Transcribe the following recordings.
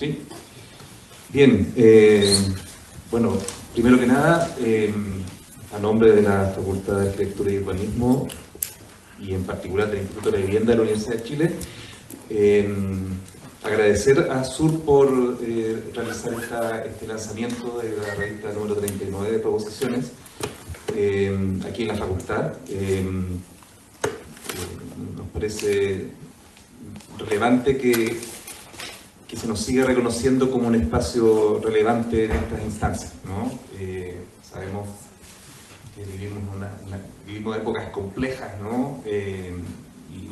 Sí. Bien, bueno, primero que nada, a nombre de la Facultad de Arquitectura y Urbanismo y en particular del Instituto de la Vivienda de la Universidad de Chile, agradecer a Sur por realizar este lanzamiento de la revista número 39 de proposiciones aquí en la facultad. Nos parece relevante que se nos siga reconociendo como un espacio relevante en estas instancias, ¿no? Sabemos que vivimos épocas complejas, ¿no? Y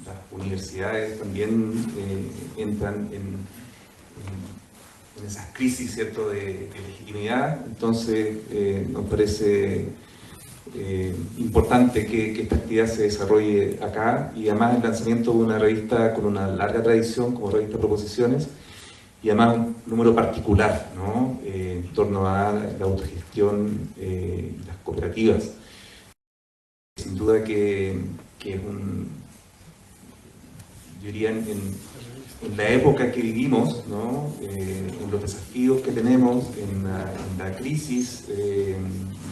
las universidades también entran en esas crisis, ¿cierto?, de legitimidad. Entonces nos parece importante que esta actividad se desarrolle acá, y además el lanzamiento de una revista con una larga tradición como revista Proposiciones, y además un número particular, ¿no? En torno a la autogestión y las cooperativas. Sin duda que es yo diría en la época que vivimos, ¿no? En los desafíos que tenemos, en la crisis de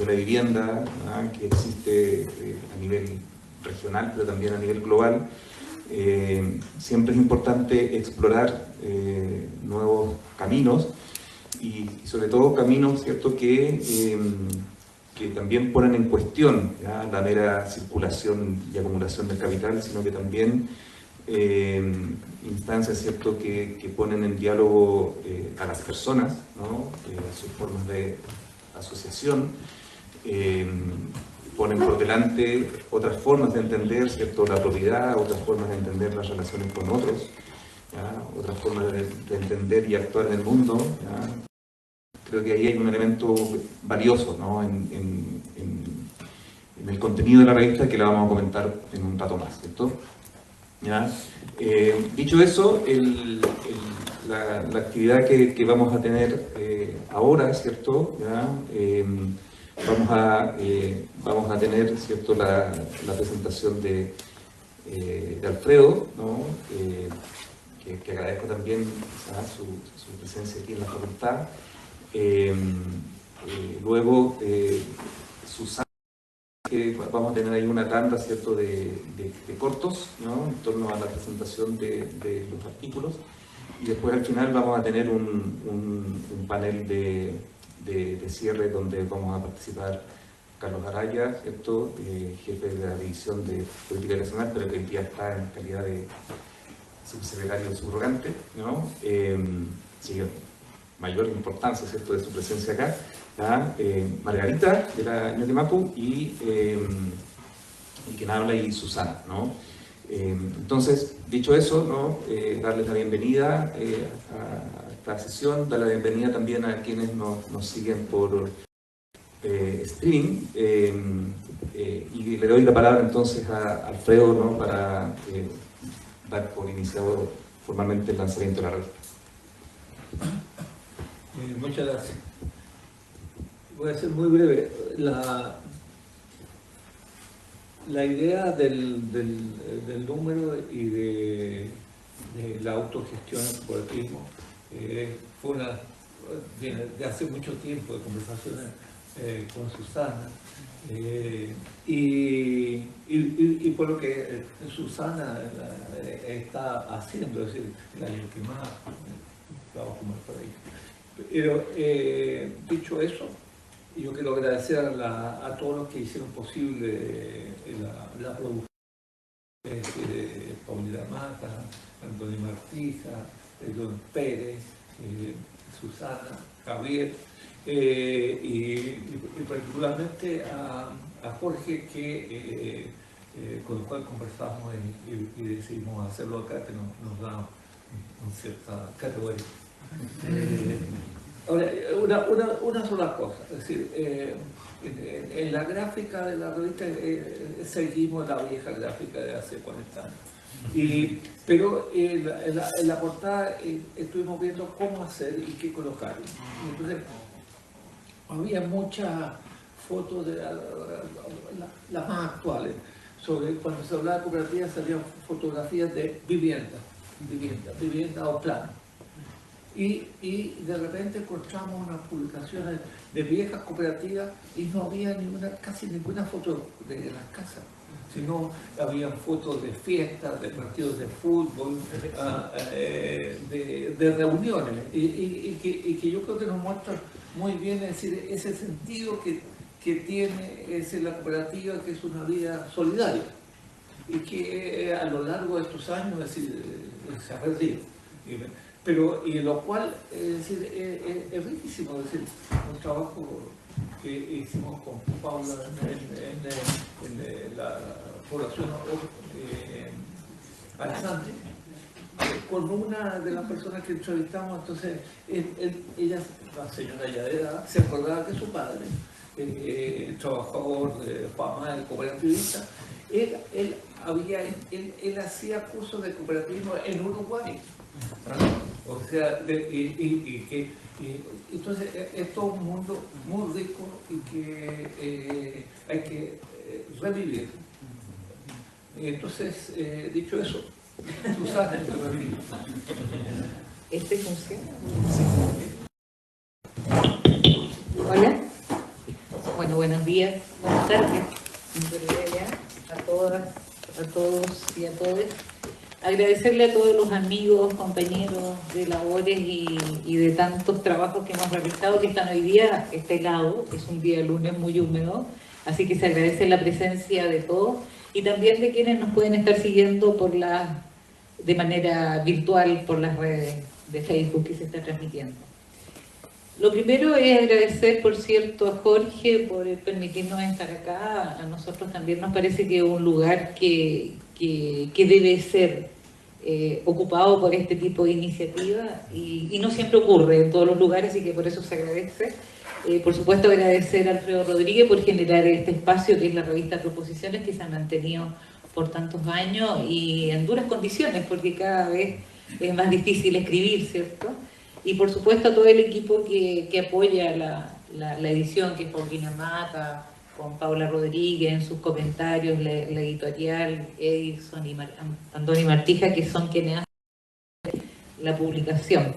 la vivienda, ¿no?, que existe a nivel regional, pero también a nivel global, siempre es importante explorar nuevos caminos y sobre todo caminos, ¿cierto?, que también ponen en cuestión, ¿ya?, la mera circulación y acumulación del capital, sino que también instancias, ¿cierto?, que ponen en diálogo a las personas, ¿no?, sus formas de asociación, ponen por delante otras formas de entender, ¿cierto?, la propiedad, otras formas de entender las relaciones con otros, ¿ya?, otras formas de entender y actuar en el mundo, ¿ya? Creo que ahí hay un elemento valioso, ¿no?, en el contenido de la revista, que la vamos a comentar en un rato más, ¿cierto? ¿Ya? Dicho eso, la actividad que vamos a tener ahora, ¿cierto? ¿Ya? Vamos a tener, ¿cierto?, la presentación de Alfredo, ¿no? Que agradezco también, ¿sabes?, su presencia aquí en la facultad. Luego, Susana, que vamos a tener ahí una tanda, ¿cierto?, de cortos, ¿no?, en torno a la presentación de los artículos, y después al final vamos a tener un panel de cierre donde vamos a participar Carlos Araya, ¿cierto?, jefe de la División de Política Nacional, pero que hoy día está en calidad de subsecretario subrogante, ¿no? Sí, mayor importancia, ¿cierto?, de su presencia acá. Margarita de la Ñuble Mapu y quien habla, y Susana, ¿no? Entonces, dicho eso, ¿no?, darles la bienvenida a esta sesión, dar la bienvenida también a quienes nos siguen por streaming, y le doy la palabra entonces a Alfredo, ¿no?, para dar por iniciado formalmente el lanzamiento de la revista. Muchas gracias. Voy a ser muy breve. La idea del número y de la autogestión del cooperativismo fue viene de hace mucho tiempo de conversaciones con Susana, y por lo que Susana está haciendo, es decir, el año que más trabajo más por ahí. Pero dicho eso, yo quiero agradecer a todos los que hicieron posible la producción, Paulina Mata, Antonio Martija, Don Pérez, Susana, Javier, y particularmente a Jorge, con el cual conversamos y decidimos hacerlo acá, que nos da una cierta categoría. Ahora, una sola cosa, es decir, en la gráfica de la revista seguimos la vieja gráfica de hace 40 años, pero en la portada estuvimos viendo cómo hacer y qué colocar. Entonces, había muchas fotos de las más actuales. Cuando se hablaba de cooperativas salían fotografías de vivienda o plano. y de repente encontramos unas publicaciones de viejas cooperativas y no había casi ninguna foto de las casas, sino había fotos de fiestas, de partidos de fútbol, de reuniones, y que yo creo que nos muestra muy bien, es decir, ese sentido que tiene la cooperativa, que es una vida solidaria, y que a lo largo de estos años, es decir, se ha perdido. Pero, y lo cual, es decir, es riquísimo, es decir, un trabajo que hicimos con Paula en la población Alexandre, con una de las personas que entrevistamos. Entonces, ella, la señora ya de edad, se acordaba que su padre, trabajador de fama, el cooperativista, él hacía cursos de cooperativismo en Uruguay. O sea, entonces es todo un mundo muy rico y que hay que revivir. Entonces, dicho eso, Susana, revivir. ¿Este funciona? Hola. Bueno, buenos días, buenas tardes, a todas, a todos y a todas. Agradecerle a todos los amigos, compañeros de labores y de tantos trabajos que hemos realizado, que están hoy día helado, es un día lunes muy húmedo, así que se agradece la presencia de todos y también de quienes nos pueden estar siguiendo de manera virtual por las redes de Facebook que se está transmitiendo. Lo primero es agradecer, por cierto, a Jorge por permitirnos estar acá. A nosotros también nos parece que es un lugar que debe ser ocupado por este tipo de iniciativa y no siempre ocurre en todos los lugares, así que por eso se agradece. Por supuesto, agradecer a Alfredo Rodríguez por generar este espacio que es la revista Proposiciones, que se ha mantenido por tantos años y en duras condiciones, porque cada vez es más difícil escribir, ¿cierto? Y por supuesto a todo el equipo que apoya la edición, que es Paulina Mata, con Paula Rodríguez en sus comentarios, la editorial, Edison y Andoni Martija, que son quienes hacen la publicación.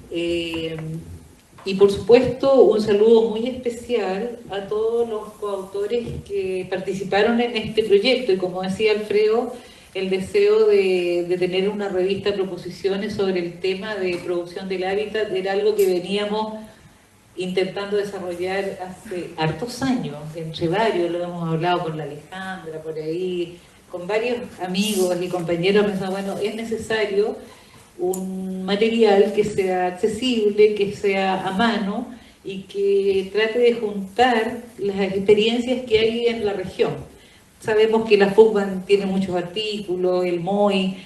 Y por supuesto un saludo muy especial a todos los coautores que participaron en este proyecto, y como decía Alfredo, el deseo de tener una revista de proposiciones sobre el tema de producción del hábitat era algo que veníamos intentando desarrollar hace hartos años, entre varios, lo hemos hablado con la Alejandra, por ahí, con varios amigos y compañeros, pensamos, bueno, es necesario un material que sea accesible, que sea a mano y que trate de juntar las experiencias que hay en la región. Sabemos que la FUCBAN tiene muchos artículos, el MOI,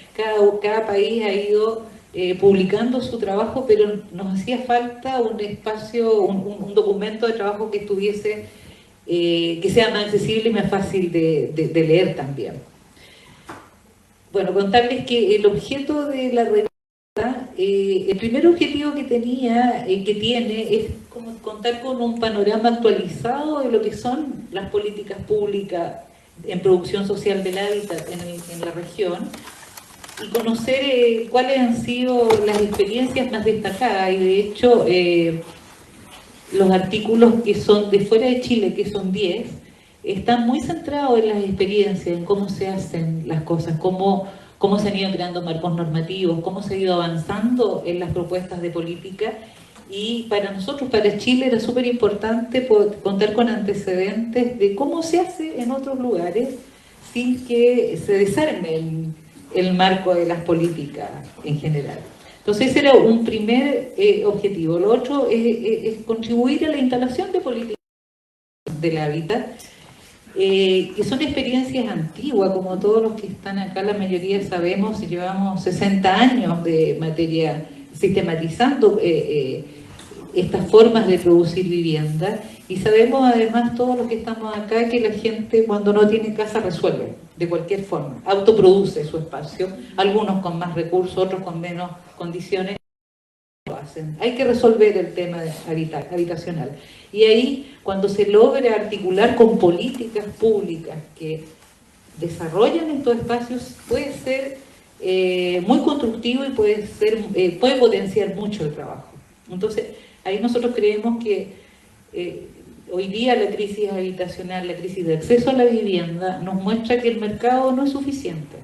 cada país ha ido publicando su trabajo, pero nos hacía falta un espacio, un documento de trabajo que estuviese, que sea más accesible y más fácil de leer también. Bueno, contarles que el objeto de la revista, el primer objetivo que tiene, es como contar con un panorama actualizado de lo que son las políticas públicas en producción social del hábitat en la región, y conocer cuáles han sido las experiencias más destacadas. Y de hecho, los artículos que son de fuera de Chile, que son 10, están muy centrados en las experiencias, en cómo se hacen las cosas, cómo se han ido creando marcos normativos, cómo se ha ido avanzando en las propuestas de política. Y para nosotros, para Chile, era súper importante contar con antecedentes de cómo se hace en otros lugares sin que se desarme el marco de las políticas en general. Entonces ese era un primer objetivo. Lo otro es contribuir a la instalación de políticas del hábitat, que son experiencias antiguas, como todos los que están acá, la mayoría sabemos, llevamos 60 años de materia sistematizando estas formas de producir vivienda, y sabemos además todos los que estamos acá que la gente cuando no tiene casa resuelve de cualquier forma, autoproduce su espacio, algunos con más recursos, otros con menos condiciones, lo hacen. Hay que resolver el tema habitacional, y ahí cuando se logra articular con políticas públicas que desarrollan estos espacios, puede ser muy constructivo y puede potenciar mucho el trabajo. Entonces, ahí nosotros creemos que hoy día la crisis habitacional, la crisis de acceso a la vivienda, nos muestra que el mercado no es suficiente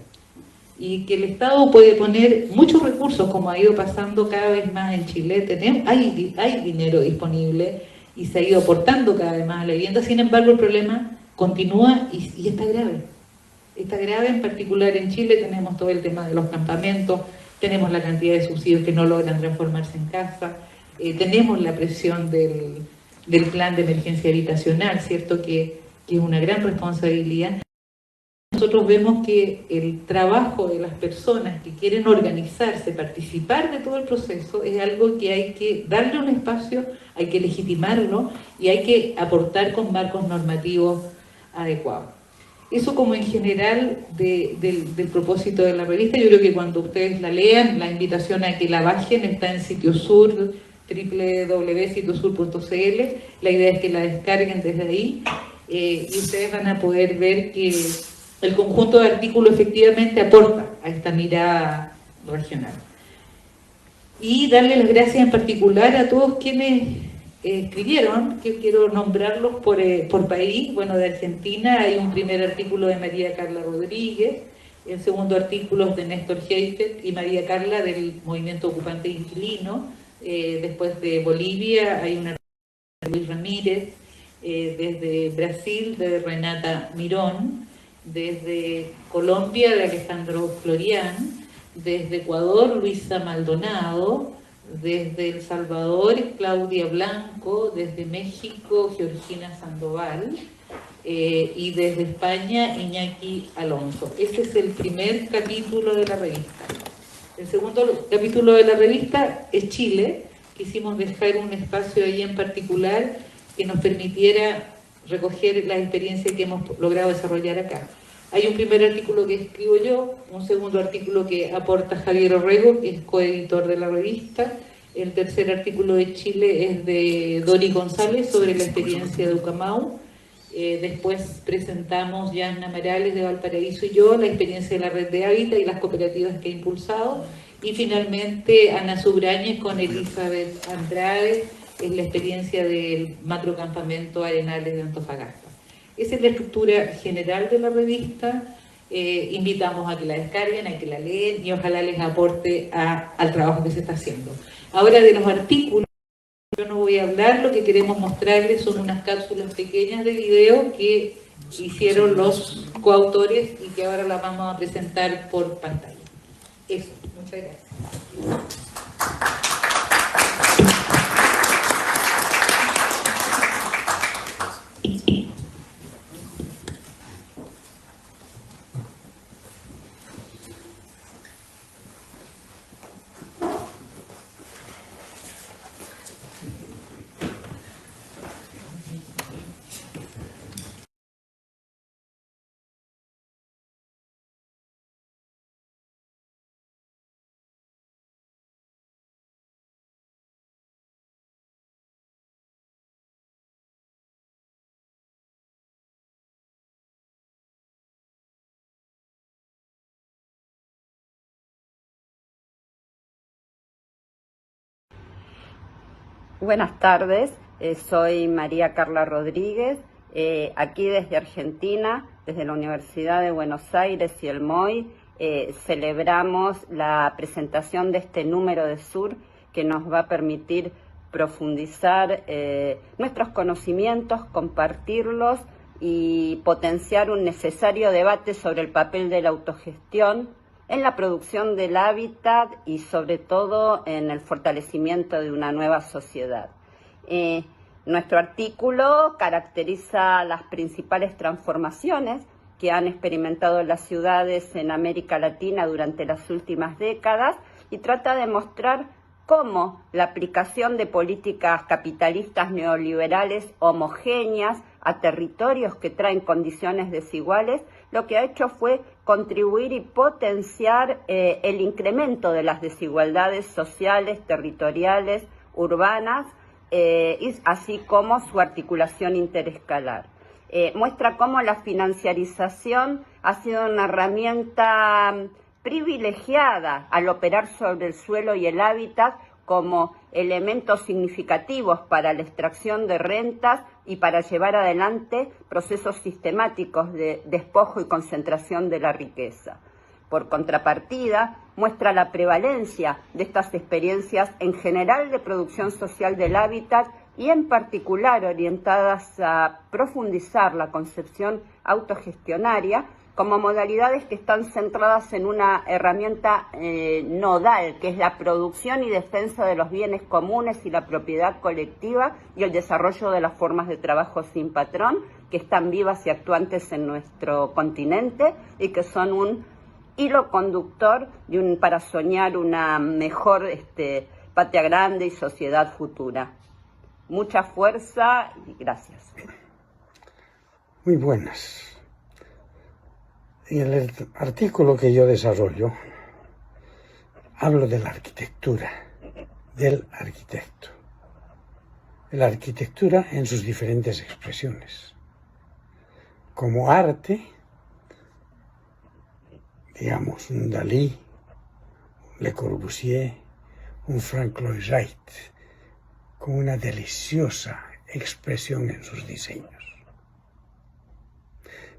y que el Estado puede poner muchos recursos, como ha ido pasando cada vez más en Chile. Hay dinero disponible y se ha ido aportando cada vez más a la vivienda. Sin embargo, el problema continúa y está grave. Está grave, en particular en Chile tenemos todo el tema de los campamentos, tenemos la cantidad de subsidios que no logran transformarse en casa, tenemos la presión del plan de emergencia habitacional, ¿cierto? Que es una gran responsabilidad. Nosotros vemos que el trabajo de las personas que quieren organizarse, participar de todo el proceso, es algo que hay que darle un espacio, hay que legitimarlo y hay que aportar con marcos normativos adecuados. Eso como en general del propósito de la revista. Yo creo que cuando ustedes la lean, la invitación a que la bajen está en Sitiosur, www.sitiosur.cl. La idea es que la descarguen desde ahí y ustedes van a poder ver que el conjunto de artículos efectivamente aporta a esta mirada regional. Y darle las gracias en particular a todos quienes escribieron, que quiero nombrarlos por país. Bueno, de Argentina hay un primer artículo de María Carla Rodríguez, el segundo artículo es de Néstor Heifetz y María Carla del Movimiento Ocupante Inquilino. Después de Bolivia hay una de Luis Ramírez, desde Brasil de Renata Mirón, desde Colombia de Alejandro Florián, desde Ecuador Luisa Maldonado, desde El Salvador Claudia Blanco, desde México Georgina Sandoval y desde España Iñaki Alonso. Este es el primer capítulo de la revista. El segundo capítulo de la revista es Chile. Quisimos dejar un espacio ahí en particular que nos permitiera recoger las experiencias que hemos logrado desarrollar acá. Hay un primer artículo que escribo yo, un segundo artículo que aporta Javier Orrego, que es coeditor de la revista. El tercer artículo de Chile es de Dori González sobre la experiencia de Ucamau. Después presentamos Yanna Morales de Valparaíso y yo la experiencia de la red de hábitat y las cooperativas que ha impulsado. Y finalmente Ana Subrañez con Elizabeth Andrade es la experiencia del macrocampamento Arenales de Antofagasta. Esa es la estructura general de la revista. Invitamos a que la descarguen, a que la leen y ojalá les aporte al trabajo que se está haciendo. Ahora, de los artículos, yo no voy a hablar, lo que queremos mostrarles son unas cápsulas pequeñas de video que hicieron los coautores y que ahora las vamos a presentar por pantalla. Eso, muchas gracias. Buenas tardes, soy María Carla Rodríguez, aquí desde Argentina, desde la Universidad de Buenos Aires y el MOI, celebramos la presentación de este número de SUR que nos va a permitir profundizar nuestros conocimientos, compartirlos y potenciar un necesario debate sobre el papel de la autogestión en la producción del hábitat y sobre todo en el fortalecimiento de una nueva sociedad. Nuestro artículo caracteriza las principales transformaciones que han experimentado las ciudades en América Latina durante las últimas décadas y trata de mostrar cómo la aplicación de políticas capitalistas neoliberales homogéneas a territorios que traen condiciones desiguales, lo que ha hecho fue contribuir y potenciar el incremento de las desigualdades sociales, territoriales, urbanas, así como su articulación interescalar. Muestra cómo la financiarización ha sido una herramienta privilegiada al operar sobre el suelo y el hábitat como elementos significativos para la extracción de rentas y para llevar adelante procesos sistemáticos de despojo y concentración de la riqueza. Por contrapartida, muestra la prevalencia de estas experiencias en general de producción social del hábitat y en particular orientadas a profundizar la concepción autogestionaria como modalidades que están centradas en una herramienta nodal, que es la producción y defensa de los bienes comunes y la propiedad colectiva y el desarrollo de las formas de trabajo sin patrón, que están vivas y actuantes en nuestro continente y que son un hilo conductor para soñar una mejor patria grande y sociedad futura. Mucha fuerza y gracias. Muy buenas. En el artículo que yo desarrollo, hablo de la arquitectura, del arquitecto. La arquitectura en sus diferentes expresiones. Como arte, digamos, un Dalí, un Le Corbusier, un Frank Lloyd Wright, con una deliciosa expresión en sus diseños.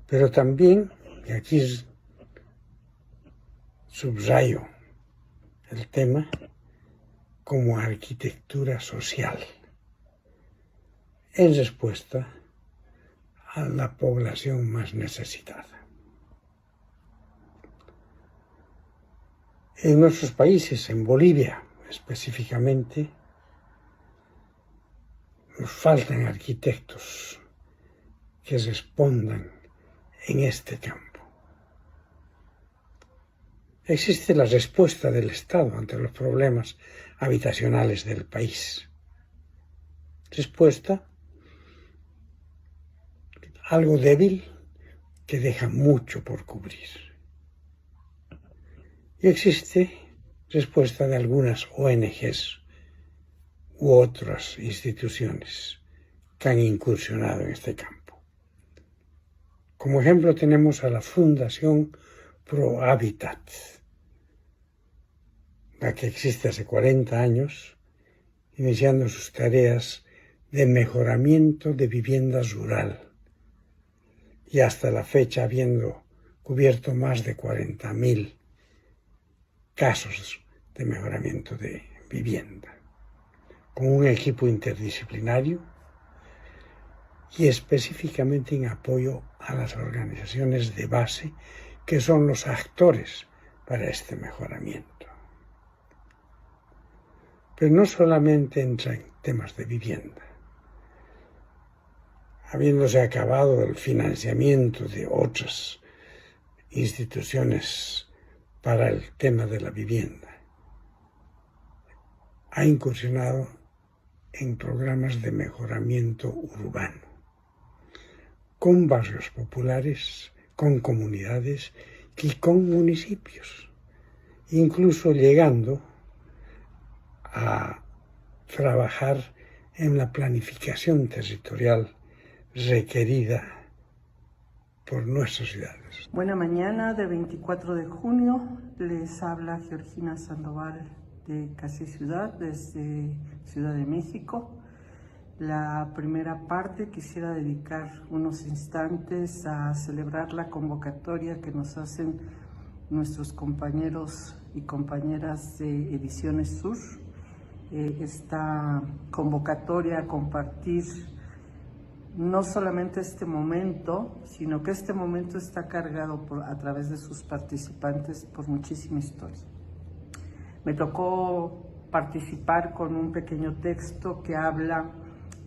Pero también, y aquí subrayo el tema, como arquitectura social, en respuesta a la población más necesitada. En nuestros países, en Bolivia específicamente, nos faltan arquitectos que respondan en este campo. Existe la respuesta del Estado ante los problemas habitacionales del país. Respuesta algo débil que deja mucho por cubrir. Y existe respuesta de algunas ONGs u otras instituciones que han incursionado en este campo. Como ejemplo tenemos a la Fundación Pro Habitat, la que existe hace 40 años, iniciando sus tareas de mejoramiento de vivienda rural y hasta la fecha habiendo cubierto más de 40.000 casos de mejoramiento de vivienda, con un equipo interdisciplinario y específicamente en apoyo a las organizaciones de base que son los actores para este mejoramiento. Pero no solamente entra en temas de vivienda. Habiéndose acabado el financiamiento de otras instituciones para el tema de la vivienda, ha incursionado en programas de mejoramiento urbano, con barrios populares, con comunidades y con municipios, incluso llegando a trabajar en la planificación territorial requerida por nuestras ciudades. Buena mañana de 24 de junio, les habla Georgina Sandoval de Casi Ciudad, desde Ciudad de México. La primera parte quisiera dedicar unos instantes a celebrar la convocatoria que nos hacen nuestros compañeros y compañeras de Ediciones Sur. Esta convocatoria a compartir no solamente este momento, sino que este momento está cargado a través de sus participantes por muchísima historia. Me tocó participar con un pequeño texto que habla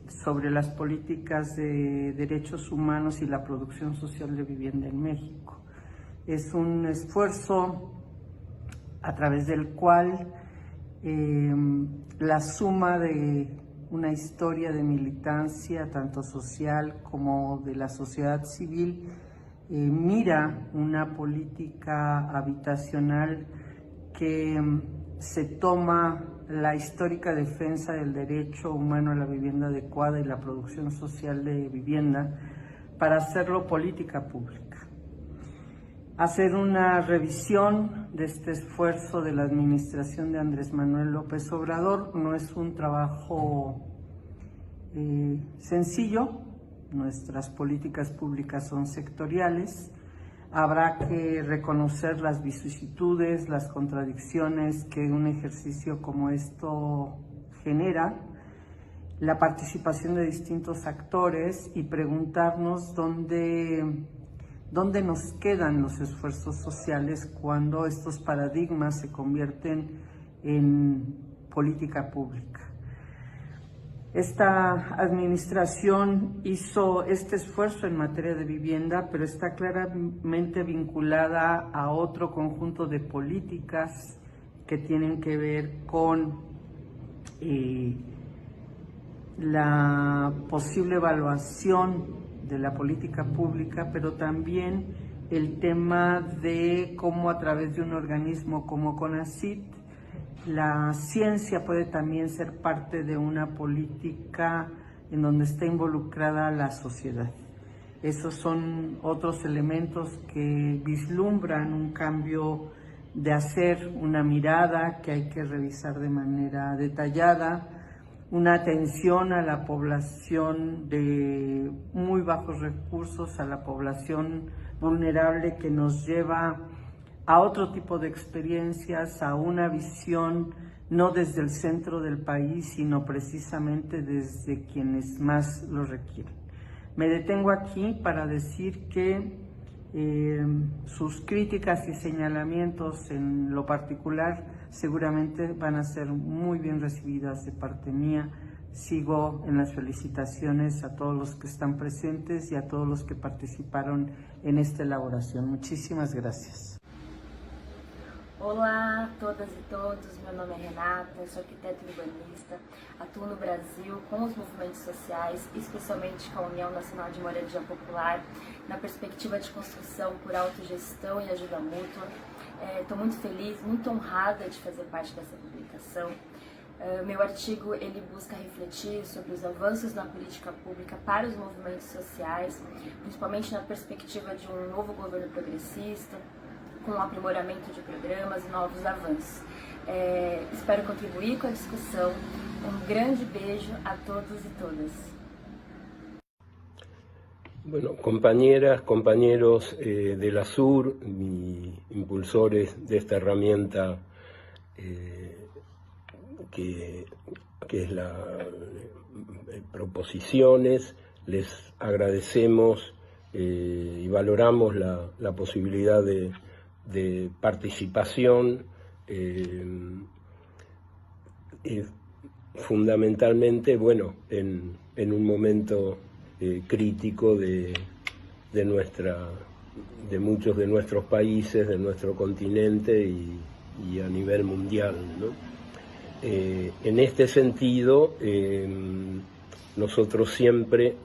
sobre las políticas de derechos humanos y la producción social de vivienda en México. Es un esfuerzo a través del cual la suma de una historia de militancia, tanto social como de la sociedad civil, mira una política habitacional que se toma la histórica defensa del derecho humano a la vivienda adecuada y la producción social de vivienda para hacerlo política pública. hacer una revisión de este esfuerzo de la administración de Andrés Manuel López Obrador. No es un trabajo sencillo, nuestras políticas públicas son sectoriales, habrá que reconocer las vicisitudes, las contradicciones que un ejercicio como esto genera, la participación de distintos actores y preguntarnos dónde nos quedan los esfuerzos sociales cuando estos paradigmas se convierten en política pública. Esta administración hizo este esfuerzo en materia de vivienda, pero está claramente vinculada a otro conjunto de políticas que tienen que ver con la posible evaluación de la política pública, pero también el tema de cómo a través de un organismo como CONACYT la ciencia puede también ser parte de una política en donde está involucrada la sociedad. Esos son otros elementos que vislumbran un cambio de hacer una mirada que hay que revisar de manera detallada, una atención a la población de muy bajos recursos, a la población vulnerable que nos lleva a otro tipo de experiencias, a una visión no desde el centro del país, sino precisamente desde quienes más lo requieren. Me detengo aquí para decir que sus críticas y señalamientos en lo particular seguramente van a ser muy bien recibidas de parte mía. Sigo en las felicitaciones a todos los que están presentes y a todos los que participaron en esta elaboración. Muchísimas gracias. Olá a todas e todos, meu nome é Renata, sou arquiteta urbanista, atuo no Brasil com os movimentos sociais, especialmente com a União Nacional de Moradia Popular, na perspectiva de construção por autogestão e ajuda mútua. Estou muito feliz, muito honrada de fazer parte dessa publicação. Meu artigo ele busca refletir sobre os avanços na política pública para os movimentos sociais, principalmente na perspectiva de um novo governo progressista, com o aprimoramento de programas e novos avanços. Espero contribuir com a discussão. Grande beijo a todos y todas. Bueno, compañeras, compañeros de la SUR, impulsores de esta herramienta que es la proposiciones, les agradecemos y valoramos la posibilidad de participación, fundamentalmente, bueno, en un momento crítico de muchos de nuestros países, de nuestro continente y a nivel mundial, ¿no? En este sentido, nosotros siempre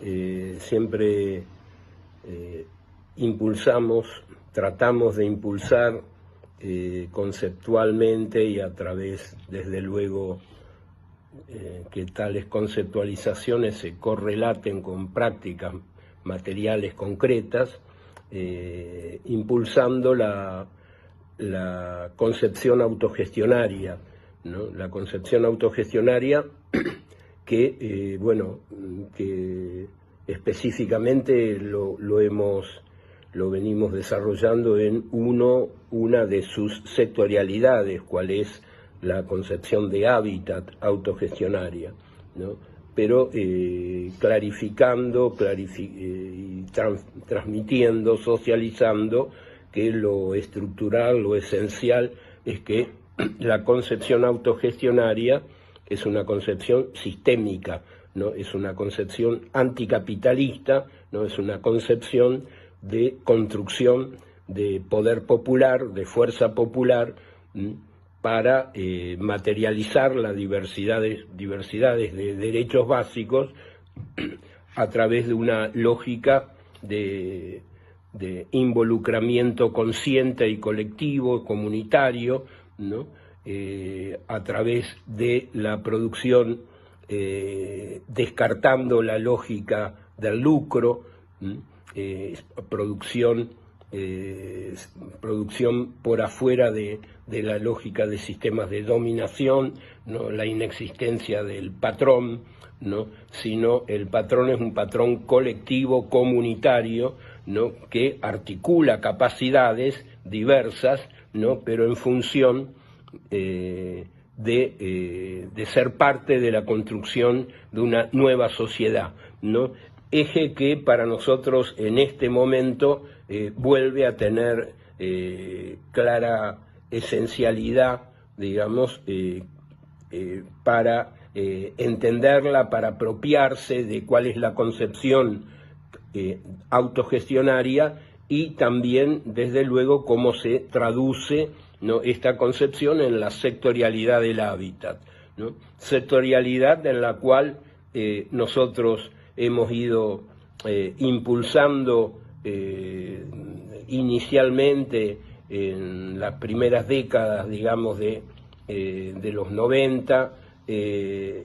tratamos de impulsar conceptualmente y a través, desde luego, que tales conceptualizaciones se correlaten con prácticas materiales concretas, impulsando la concepción autogestionaria, ¿no? La concepción autogestionaria que, que específicamente lo venimos desarrollando en una de sus sectorialidades, cuál es la concepción de hábitat autogestionaria, ¿no? Pero clarificando y transmitiendo, socializando que lo estructural, lo esencial es que la concepción autogestionaria es una concepción sistémica, ¿no? Es una concepción anticapitalista, ¿no? Es una concepción de construcción de poder popular, de fuerza popular, para materializar las diversidades de derechos básicos a través de una lógica de involucramiento consciente y colectivo, comunitario, ¿no? A través de la producción, descartando la lógica del lucro, producción producción por afuera de la lógica de sistemas de dominación, ¿no? La inexistencia del patrón, ¿no? Sino el patrón es un patrón colectivo, comunitario, ¿no? Que articula capacidades diversas, ¿no? Pero en función de ser parte de la construcción de una nueva sociedad, ¿no? Eje que para nosotros en este momento vuelve a tener clara esencialidad, digamos, para entenderla, para apropiarse de cuál es la concepción autogestionaria y también, desde luego, cómo se traduce, ¿no? Esta concepción en la sectorialidad del hábitat, ¿no? Sectorialidad en la cual nosotros hemos ido impulsando inicialmente en las primeras décadas, digamos, de los 90,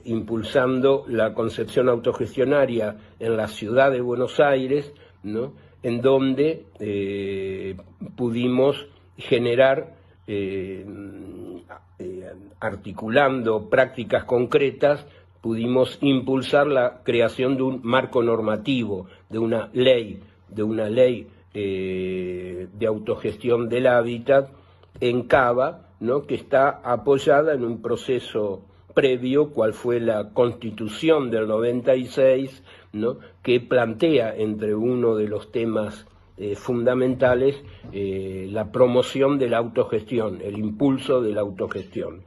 impulsando la concepción autogestionaria en la ciudad de Buenos Aires, ¿no? En donde pudimos generar, articulando prácticas concretas, pudimos impulsar la creación de un marco normativo, de una ley de autogestión del hábitat en Cava, ¿no? Que está apoyada en un proceso previo, cual fue la Constitución del 96, ¿no? Que plantea entre uno de los temas fundamentales la promoción de la autogestión, el impulso de la autogestión.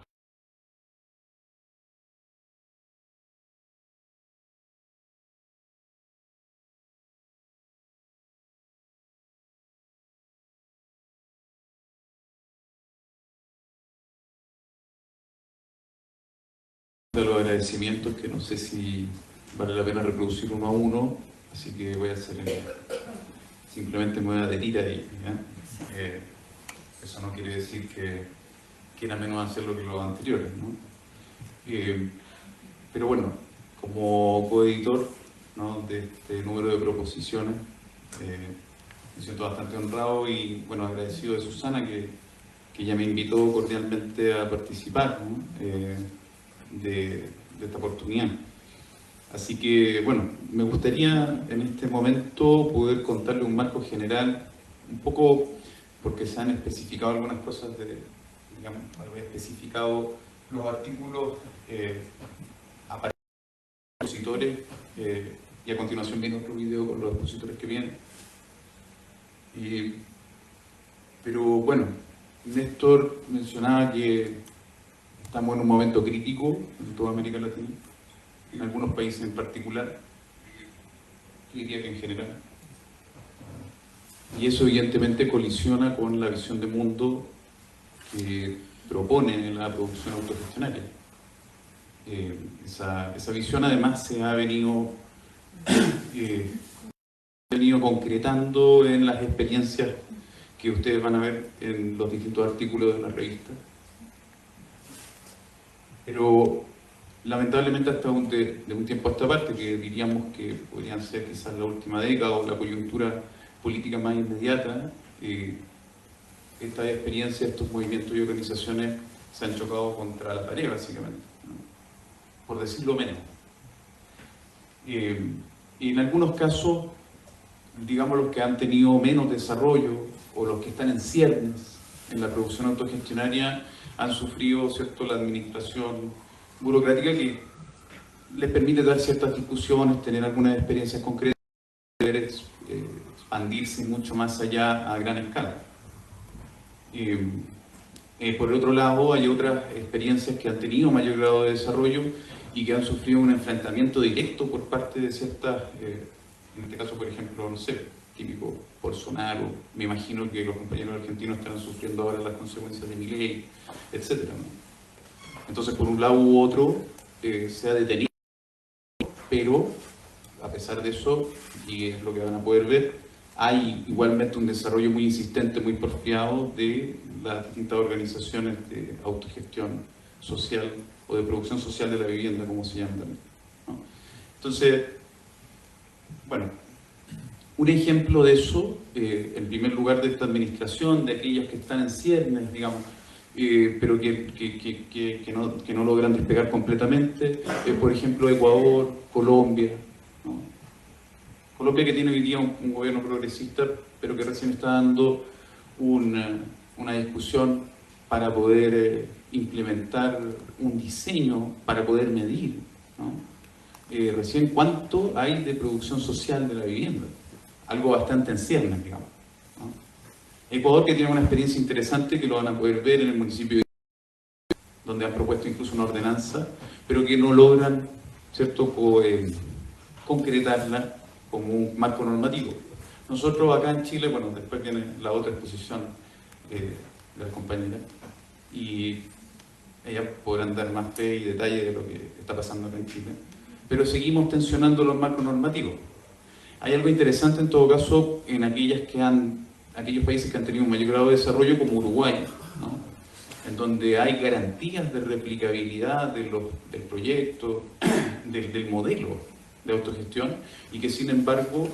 De los agradecimientos que no sé si vale la pena reproducir uno a uno, así que voy a hacer simplemente me voy a adherir ahí, ¿ya? Eso no quiere decir que quiera menos hacerlo que los anteriores, ¿no? Pero bueno, como coeditor, ¿no? De este número de proposiciones, me siento bastante honrado y bueno, agradecido de Susana que ella me invitó cordialmente a participar, ¿no? De esta oportunidad. Así que, bueno, me gustaría en este momento poder contarle un marco general, un poco porque se han especificado algunas cosas, digamos, he especificado los artículos a expositores y a continuación viene otro video con los expositores que vienen. Pero bueno, Néstor mencionaba que estamos en un momento crítico en toda América Latina, en algunos países en particular, yo diría que en general. Y eso evidentemente colisiona con la visión de mundo que propone la producción autogestionaria. Esa visión además se ha venido concretando en las experiencias que ustedes van a ver en los distintos artículos de la revista. Pero lamentablemente hasta de un tiempo a esta parte, que diríamos que podrían ser quizás la última década o la coyuntura política más inmediata, estas experiencias, estos movimientos y organizaciones se han chocado contra la pared, básicamente, ¿no? Por decirlo menos. Y en algunos casos, digamos, los que han tenido menos desarrollo o los que están en ciernes en la producción autogestionaria han sufrido, ¿cierto?, la administración burocrática que les permite dar ciertas discusiones, tener algunas experiencias concretas, poder expandirse mucho más allá a gran escala. Por el otro lado, hay otras experiencias que han tenido mayor grado de desarrollo y que han sufrido un enfrentamiento directo por parte de ciertas, en este caso, por ejemplo, no sé, típico Bolsonaro, me imagino que los compañeros argentinos estarán sufriendo ahora las consecuencias de Milei, etc., ¿no? Entonces, por un lado u otro, se ha detenido, pero a pesar de eso, y es lo que van a poder ver, hay igualmente un desarrollo muy insistente, muy porfiado de las distintas organizaciones de autogestión social o de producción social de la vivienda, como se llama también, ¿no? Entonces, bueno, Un ejemplo de eso, en primer lugar de esta administración, de aquellas que están en ciernes, digamos, pero que no logran despegar completamente, por ejemplo Ecuador, Colombia, ¿no? Colombia, que tiene hoy día un gobierno progresista, pero que recién está dando una discusión para poder implementar un diseño, para poder medir, ¿no? Recién cuánto hay de producción social de la vivienda, algo bastante en ciernes, digamos, ¿no? Ecuador, que tiene una experiencia interesante que lo van a poder ver en el municipio de donde han propuesto incluso una ordenanza, pero que no logran, ¿cierto?, concretarla como un marco normativo. Nosotros acá en Chile, bueno, después viene la otra exposición de la compañera, y ellas podrán dar más fe y detalle de lo que está pasando acá en Chile, pero seguimos tensionando los marcos normativos. Hay algo interesante en todo caso en aquellos países que han tenido un mayor grado de desarrollo, como Uruguay, ¿no?, en donde hay garantías de replicabilidad del proyecto, del modelo de autogestión, y que sin embargo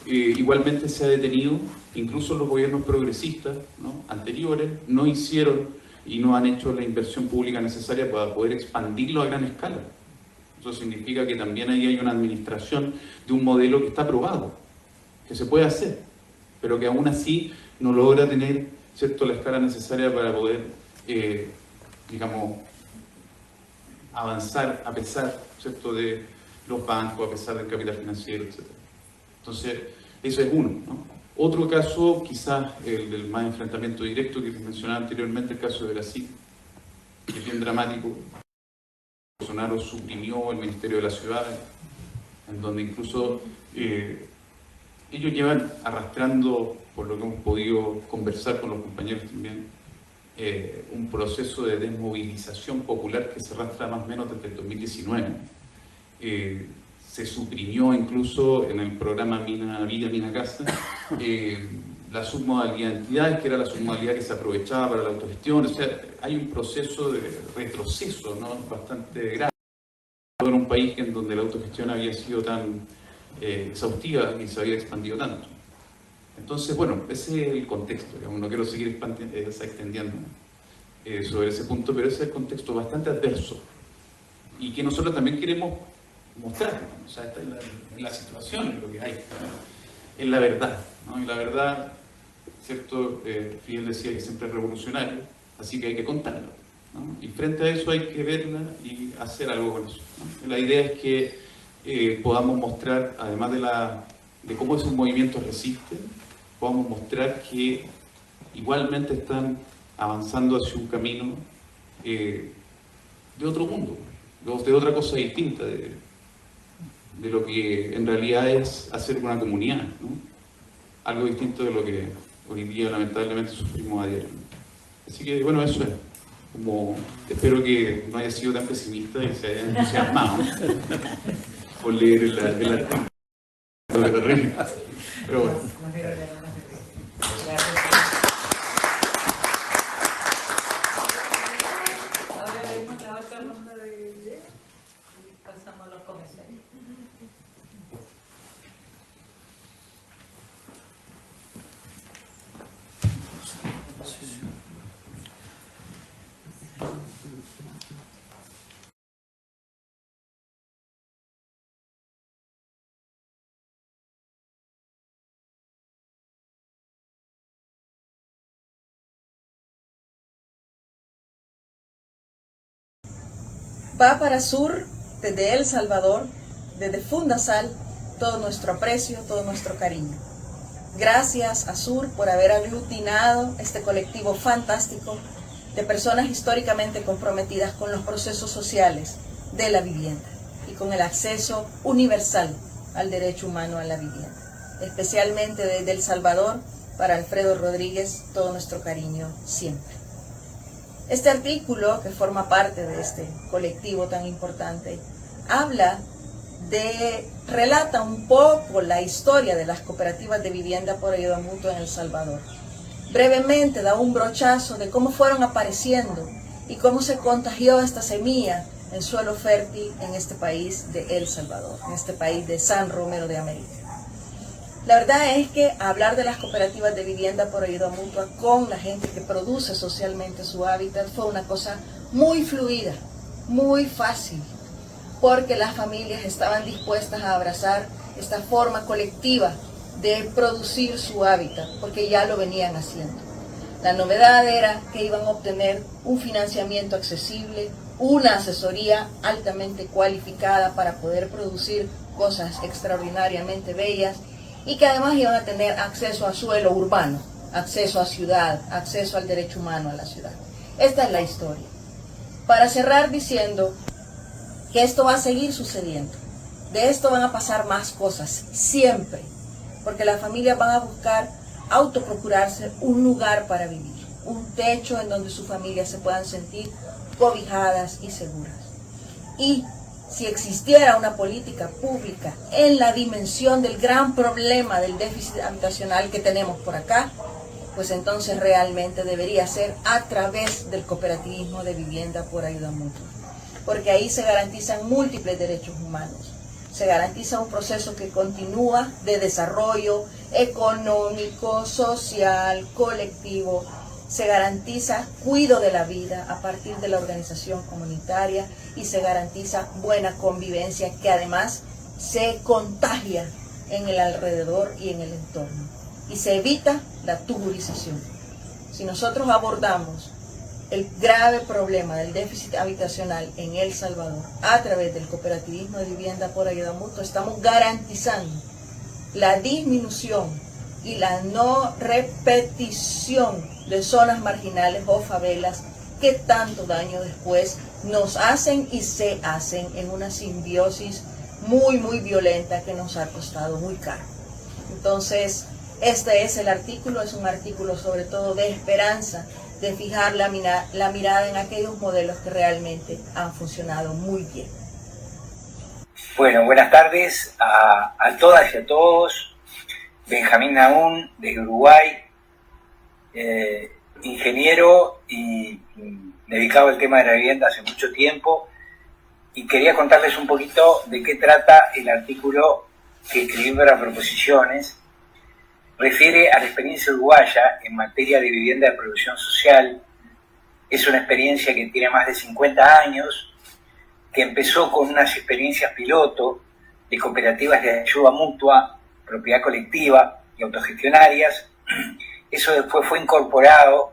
igualmente se ha detenido. Incluso los gobiernos progresistas, ¿no?, anteriores no hicieron y no han hecho la inversión pública necesaria para poder expandirlo a gran escala. Eso significa que también ahí hay una administración de un modelo que está aprobado, que se puede hacer, pero que aún así no logra tener, ¿cierto?, la escala necesaria para poder digamos, avanzar a pesar, ¿cierto?, de los bancos, a pesar del capital financiero, etc. Entonces, eso es uno, ¿no? Otro caso, quizás el del más enfrentamiento directo que mencionaba anteriormente, el caso de Brasil, que es bien dramático. Bolsonaro suprimió el Ministerio de la Ciudad, en donde incluso ellos llevan arrastrando, por lo que hemos podido conversar con los compañeros también, un proceso de desmovilización popular que se arrastra más o menos desde el 2019. Se suprimió incluso en el programa Mina Vida, Mina Casa, la submodalidad de entidades, que era la submodalidad que se aprovechaba para la autogestión. O sea, hay un proceso de retroceso, ¿no?, bastante grave en un país en donde la autogestión había sido tan exhaustiva y se había expandido tanto. Entonces, bueno, ese es el contexto, digamos. No quiero seguir extendiendo sobre ese punto, pero ese es el contexto bastante adverso y que nosotros también queremos mostrar, ¿no? O sea, esta es la situación, es lo que hay, es la verdad, ¿no? Y la verdad, ¿cierto? Fidel decía que siempre es revolucionario, así que hay que contarla, ¿no? Y frente a eso hay que verla y hacer algo con eso, ¿no? La idea es que podamos mostrar, además de cómo esos movimientos resisten, podamos mostrar que igualmente están avanzando hacia un camino de otro mundo, de otra cosa distinta, de lo que en realidad es hacer una comunidad, ¿no? Algo distinto de lo que hoy día lamentablemente sufrimos a diario. Así que bueno, eso es. Como, espero que no haya sido tan pesimista y se haya entusiasmado por leer el artículo. Pero bueno. Ahora leemos la otra ronda de ideas y pasamos a los comentarios. Va para Sur, desde El Salvador, desde Fundasal, todo nuestro aprecio, todo nuestro cariño. Gracias a Sur por haber aglutinado este colectivo fantástico de personas históricamente comprometidas con los procesos sociales de la vivienda y con el acceso universal al derecho humano a la vivienda. Especialmente desde El Salvador, para Alfredo Rodríguez, todo nuestro cariño siempre. Este artículo, que forma parte de este colectivo tan importante, relata un poco la historia de las cooperativas de vivienda por ayuda mutua en El Salvador. Brevemente da un brochazo de cómo fueron apareciendo y cómo se contagió esta semilla en suelo fértil en este país de El Salvador, en este país de San Romero de América. La verdad es que hablar de las cooperativas de vivienda por ayuda mutua con la gente que produce socialmente su hábitat fue una cosa muy fluida, muy fácil, porque las familias estaban dispuestas a abrazar esta forma colectiva de producir su hábitat, porque ya lo venían haciendo. La novedad era que iban a obtener un financiamiento accesible, una asesoría altamente cualificada para poder producir cosas extraordinariamente bellas y que además iban a tener acceso a suelo urbano, acceso a ciudad, acceso al derecho humano a la ciudad. Esta es la historia. Para cerrar diciendo que esto va a seguir sucediendo, de esto van a pasar más cosas, siempre, porque las familias van a buscar autoprocurarse un lugar para vivir, un techo en donde sus familias se puedan sentir cobijadas y seguras. Y si existiera una política pública en la dimensión del gran problema del déficit habitacional que tenemos por acá, pues entonces realmente debería ser a través del cooperativismo de vivienda por ayuda mutua, porque ahí se garantizan múltiples derechos humanos, se garantiza un proceso que continúa de desarrollo económico, social, colectivo, se garantiza cuidado de la vida a partir de la organización comunitaria y se garantiza buena convivencia que además se contagia en el alrededor y en el entorno y se evita la tuburización. Si nosotros abordamos el grave problema del déficit habitacional en El Salvador a través del cooperativismo de vivienda por ayuda mutua, estamos garantizando la disminución y la no repetición de zonas marginales o favelas que tanto daño después nos hacen y se hacen en una simbiosis muy violenta que nos ha costado muy caro. Entonces, este es el artículo, es un artículo sobre todo de esperanza, de fijar la mirada en aquellos modelos que realmente han funcionado muy bien. Bueno, buenas tardes a todas y a todos. Benjamín Naún, de Uruguay, ingeniero y dedicado al tema de la vivienda hace mucho tiempo, y quería contarles un poquito de qué trata el artículo que escribí para Proposiciones. Refiere a la experiencia uruguaya en materia de vivienda de producción social. Es una experiencia que tiene más de 50 años, que empezó con unas experiencias piloto de cooperativas de ayuda mutua, propiedad colectiva y autogestionarias. Eso después fue incorporado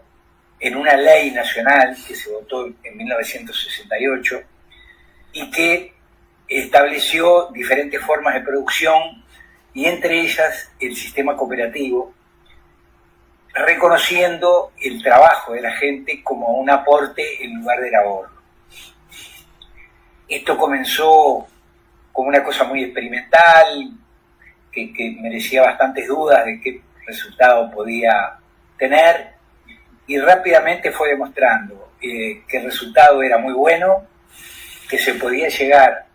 en una ley nacional que se votó en 1968 y que estableció diferentes formas de producción y entre ellas el sistema cooperativo, reconociendo el trabajo de la gente como un aporte en lugar del ahorro. Esto comenzó como una cosa muy experimental, que merecía bastantes dudas de qué resultado podía tener, y rápidamente fue demostrando que el resultado era muy bueno, que se podía llegar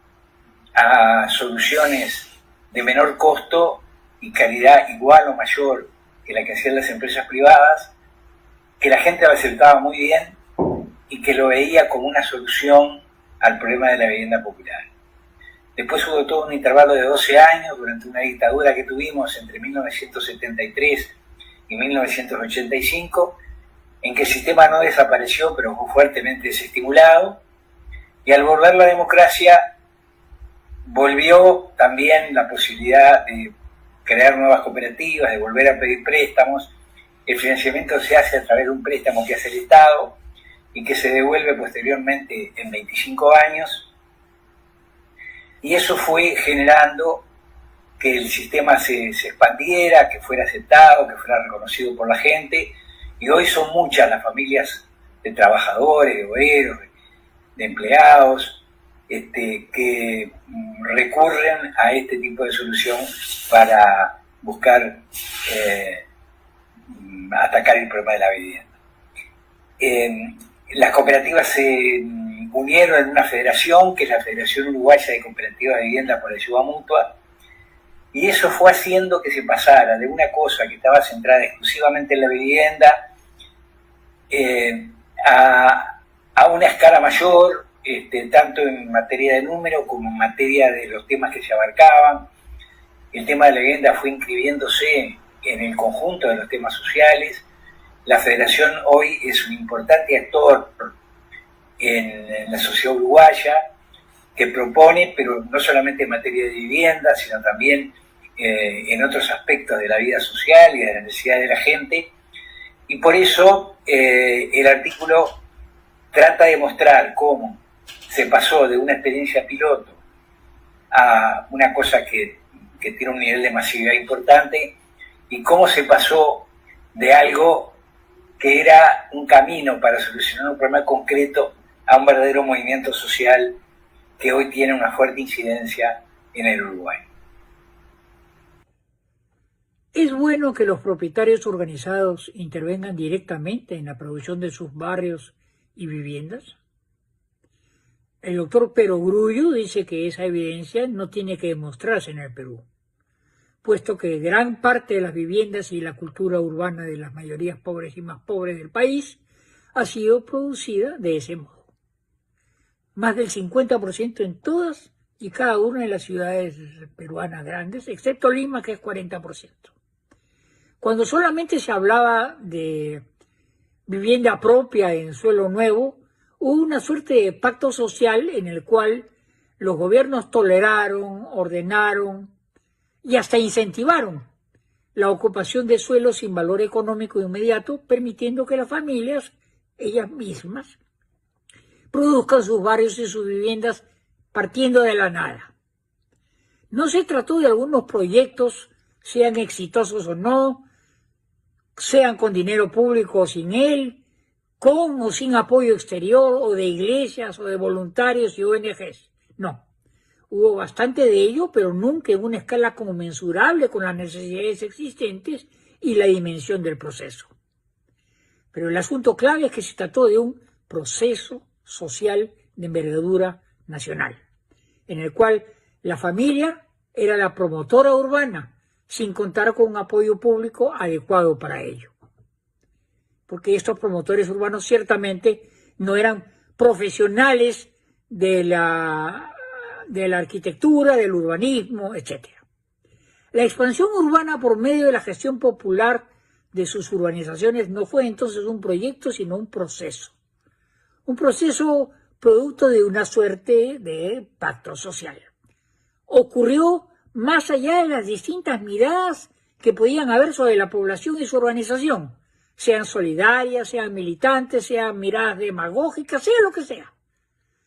a soluciones de menor costo y calidad igual o mayor que la que hacían las empresas privadas, que la gente lo aceptaba muy bien y que lo veía como una solución al problema de la vivienda popular. Después hubo todo un intervalo de 12 años durante una dictadura que tuvimos entre 1973 y 1985, en que el sistema no desapareció, pero fue fuertemente desestimulado, y al volver la democracia volvió también la posibilidad de crear nuevas cooperativas, de volver a pedir préstamos. El financiamiento se hace a través de un préstamo que hace el Estado y que se devuelve posteriormente en 25 años. Y eso fue generando que el sistema se expandiera, que fuera aceptado, que fuera reconocido por la gente. Y hoy son muchas las familias de trabajadores, de obreros, de empleados, que recurren a este tipo de solución para buscar atacar el problema de la vivienda. Las cooperativas se unieron en una federación, que es la Federación Uruguaya de Cooperativas de Vivienda por Ayuda Mutua, y eso fue haciendo que se pasara de una cosa que estaba centrada exclusivamente en la vivienda a una escala mayor, tanto en materia de número como en materia de los temas que se abarcaban. el tema de la vivienda fue inscribiéndose en el conjunto de los temas sociales. La Federación hoy es un importante actor en la sociedad uruguaya que propone, pero no solamente en materia de vivienda, sino también en otros aspectos de la vida social y de la necesidad de la gente. Y por eso el artículo trata de mostrar cómo se pasó de una experiencia piloto a una cosa que tiene un nivel de masividad importante, y cómo se pasó de algo que era un camino para solucionar un problema concreto a un verdadero movimiento social que hoy tiene una fuerte incidencia en el Uruguay. ¿Es bueno que los propietarios organizados intervengan directamente en la producción de sus barrios y viviendas? El doctor Perogrullo dice que esa evidencia no tiene que demostrarse en el Perú, puesto que gran parte de las viviendas y la cultura urbana de las mayorías pobres y más pobres del país ha sido producida de ese modo. Más del 50% en todas y cada una de las ciudades peruanas grandes, excepto Lima, que es 40%. Cuando solamente se hablaba de vivienda propia en suelo nuevo, hubo una suerte de pacto social en el cual los gobiernos toleraron, ordenaron y hasta incentivaron la ocupación de suelos sin valor económico inmediato, permitiendo que las familias, ellas mismas, produzcan sus barrios y sus viviendas partiendo de la nada. No se trató de algunos proyectos, sean exitosos o no, sean con dinero público o sin él, con o sin apoyo exterior, o de iglesias, o de voluntarios y ONGs. No. Hubo bastante de ello, pero nunca en una escala conmensurable con las necesidades existentes y la dimensión del proceso. Pero el asunto clave es que se trató de un proceso social de envergadura nacional, en el cual la familia era la promotora urbana, sin contar con un apoyo público adecuado para ello. Porque estos promotores urbanos ciertamente no eran profesionales de la arquitectura, del urbanismo, etc. La expansión urbana por medio de la gestión popular de sus urbanizaciones no fue entonces un proyecto, sino un proceso. Un proceso producto de una suerte de pacto social. Ocurrió más allá de las distintas miradas que podían haber sobre la población y su urbanización, sean solidarias, sean militantes, sean miradas demagógicas, sea lo que sea,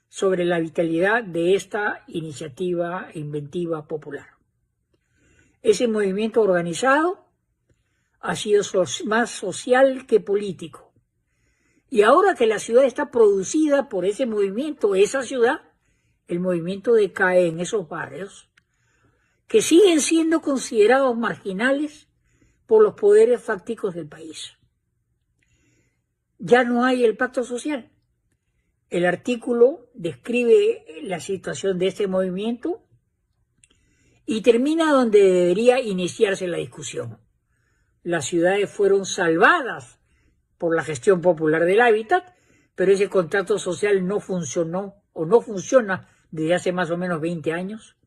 sobre la vitalidad de esta iniciativa inventiva popular. Ese movimiento organizado ha sido más social que político. Y ahora que la ciudad está producida por ese movimiento, esa ciudad, el movimiento decae en esos barrios que siguen siendo considerados marginales por los poderes fácticos del país. Ya no hay el pacto social. El artículo describe la situación de este movimiento y termina donde debería iniciarse la discusión. Las ciudades fueron salvadas por la gestión popular del hábitat, pero ese contrato social no funcionó o no funciona desde hace más o menos 20 años.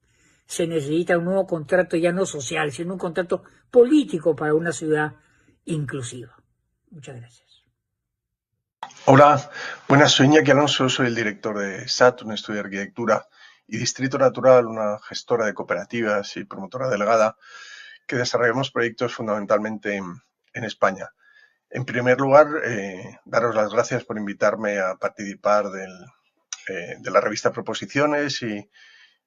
Se necesita un nuevo contrato ya no social, sino un contrato político para una ciudad inclusiva. Muchas gracias. Hola, buenas, soy Iñaki Alonso, soy el director de SAT, un estudio de arquitectura, y Distrito Natural, una gestora de cooperativas y promotora delegada, que desarrollamos proyectos fundamentalmente en España. En primer lugar, daros las gracias por invitarme a participar de la revista Proposiciones y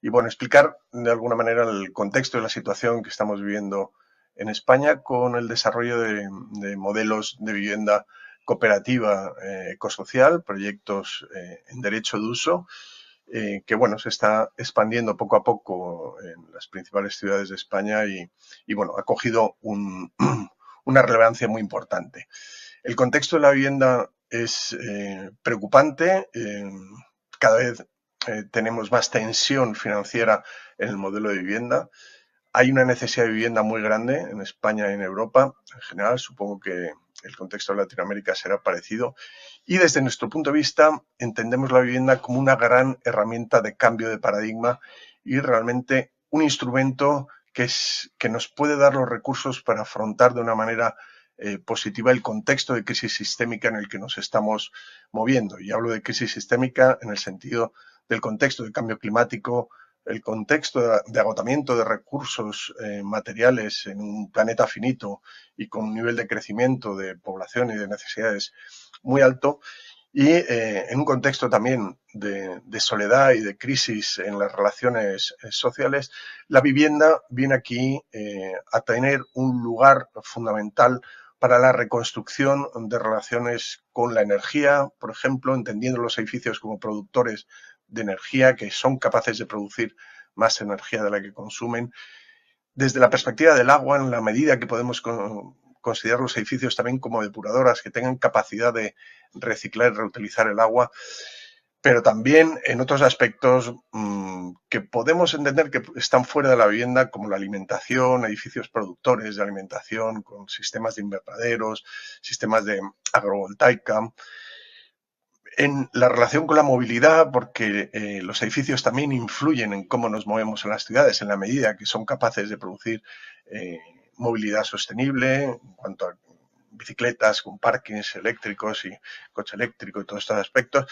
bueno, explicar de alguna manera el contexto de la situación que estamos viviendo en España con el desarrollo de modelos de vivienda cooperativa ecosocial, proyectos en derecho de uso, que bueno, se está expandiendo poco a poco en las principales ciudades de España y bueno, ha cogido una relevancia muy importante. El contexto de la vivienda es preocupante, cada vez tenemos más tensión financiera en el modelo de vivienda. Hay una necesidad de vivienda muy grande en España y en Europa en general. Supongo que el contexto de Latinoamérica será parecido. Y desde nuestro punto de vista entendemos la vivienda como una gran herramienta de cambio de paradigma y realmente un instrumento que nos puede dar los recursos para afrontar de una manera positiva el contexto de crisis sistémica en el que nos estamos moviendo. Y hablo de crisis sistémica en el sentido del contexto de cambio climático, el contexto de agotamiento de recursos materiales en un planeta finito y con un nivel de crecimiento de población y de necesidades muy alto, y en un contexto también de soledad y de crisis en las relaciones sociales, la vivienda viene aquí a tener un lugar fundamental para la reconstrucción de relaciones con la energía, por ejemplo, entendiendo los edificios como productores de energía que son capaces de producir más energía de la que consumen. Desde la perspectiva del agua, en la medida que podemos considerar los edificios también como depuradoras que tengan capacidad de reciclar y reutilizar el agua, pero también en otros aspectos que podemos entender que están fuera de la vivienda, como la alimentación, edificios productores de alimentación con sistemas de invernaderos, sistemas de agrovoltaica, en la relación con la movilidad, porque los edificios también influyen en cómo nos movemos en las ciudades, en la medida que son capaces de producir movilidad sostenible, en cuanto a bicicletas con parkings eléctricos y coche eléctrico y todos estos aspectos.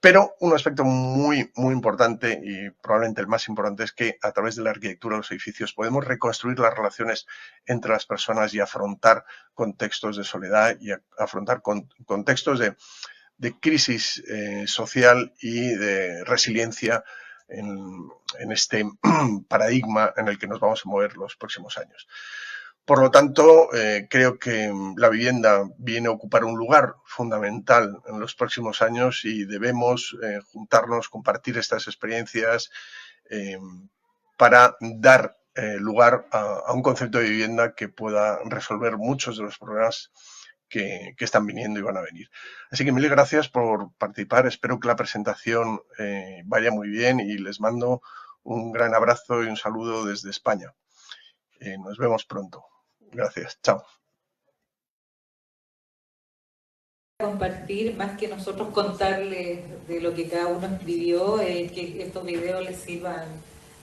Pero un aspecto muy, muy importante y probablemente el más importante es que a través de la arquitectura de los edificios podemos reconstruir las relaciones entre las personas y afrontar contextos de soledad y afrontar contextos de crisis social y de resiliencia en este paradigma en el que nos vamos a mover los próximos años. Por lo tanto, creo que la vivienda viene a ocupar un lugar fundamental en los próximos años y debemos juntarnos, compartir estas experiencias para dar lugar a un concepto de vivienda que pueda resolver muchos de los problemas que están viniendo y van a venir. Así que mil gracias por participar. Espero que la presentación vaya muy bien y les mando un gran abrazo y un saludo desde España. Nos vemos pronto. Gracias. Chao. Compartir, más que nosotros contarles de lo que cada uno escribió, que estos videos les sirvan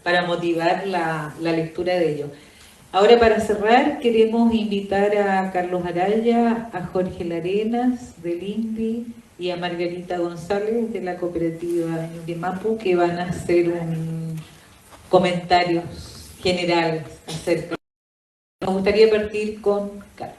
para motivar la lectura de ellos. Ahora, para cerrar, queremos invitar a Carlos Araya, a Jorge Larenas del INPI y a Margarita González de la cooperativa Ñuquemapu, que van a hacer comentarios generales acerca. Nos gustaría partir con Carlos.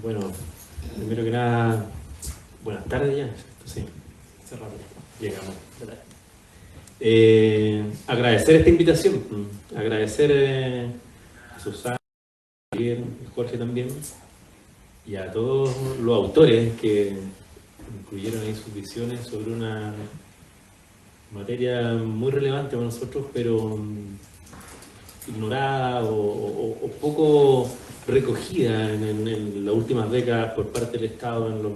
Bueno, primero que nada, buenas tardes ya. Sí, cerrado. Llegamos. Agradecer esta invitación, agradecer a Susana, a Jorge también, y a todos los autores que incluyeron ahí sus visiones sobre una materia muy relevante para nosotros, pero ignorada o poco recogida en las últimas décadas por parte del Estado en los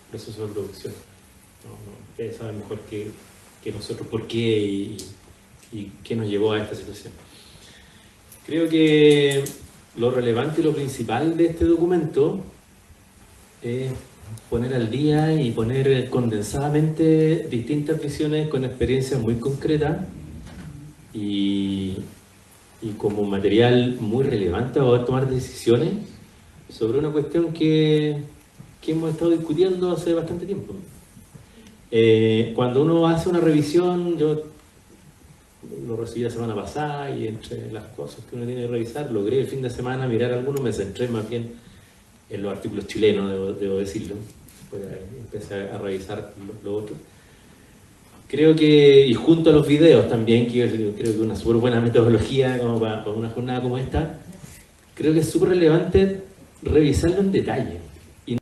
procesos de producción. Ustedes saben mejor que nosotros por qué y qué nos llevó a esta situación. Creo que lo relevante y lo principal de este documento es poner al día y poner condensadamente distintas visiones con experiencias muy concretas y como material muy relevante para poder tomar decisiones sobre una cuestión que hemos estado discutiendo hace bastante tiempo. Cuando uno hace una revisión, yo lo recibí la semana pasada y entre las cosas que uno tiene que revisar, logré el fin de semana mirar algunos, me centré más bien en los artículos chilenos, debo decirlo. Después empecé a revisar lo otro. Creo que, y junto a los videos también, que creo que es una súper buena metodología como para una jornada como esta, creo que es súper relevante revisarlo en detalle. Y no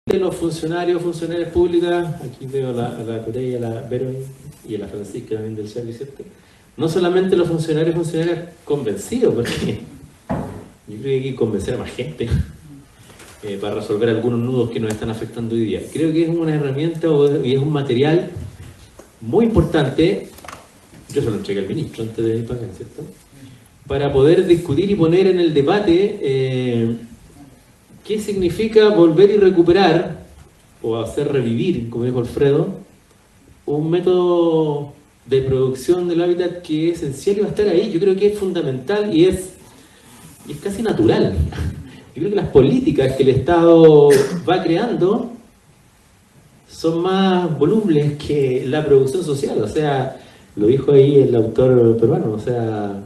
de los funcionarias públicas, aquí veo a la Corey, a la Vero y a la Francisca también del servicio, ¿cierto? No solamente los funcionarias convencidos, porque yo creo que hay que convencer a más gente para resolver algunos nudos que nos están afectando hoy día. Creo que es una herramienta y es un material muy importante, yo se lo entregué al ministro antes de ir para acá, ¿cierto? Para poder discutir y poner en el debate ¿qué significa volver y recuperar, o hacer revivir, como dijo Alfredo, un método de producción del hábitat que es esencial y va a estar ahí? Yo creo que es fundamental y es casi natural. Yo creo que las políticas que el Estado va creando son más volubles que la producción social. O sea, lo dijo ahí el autor peruano, o sea,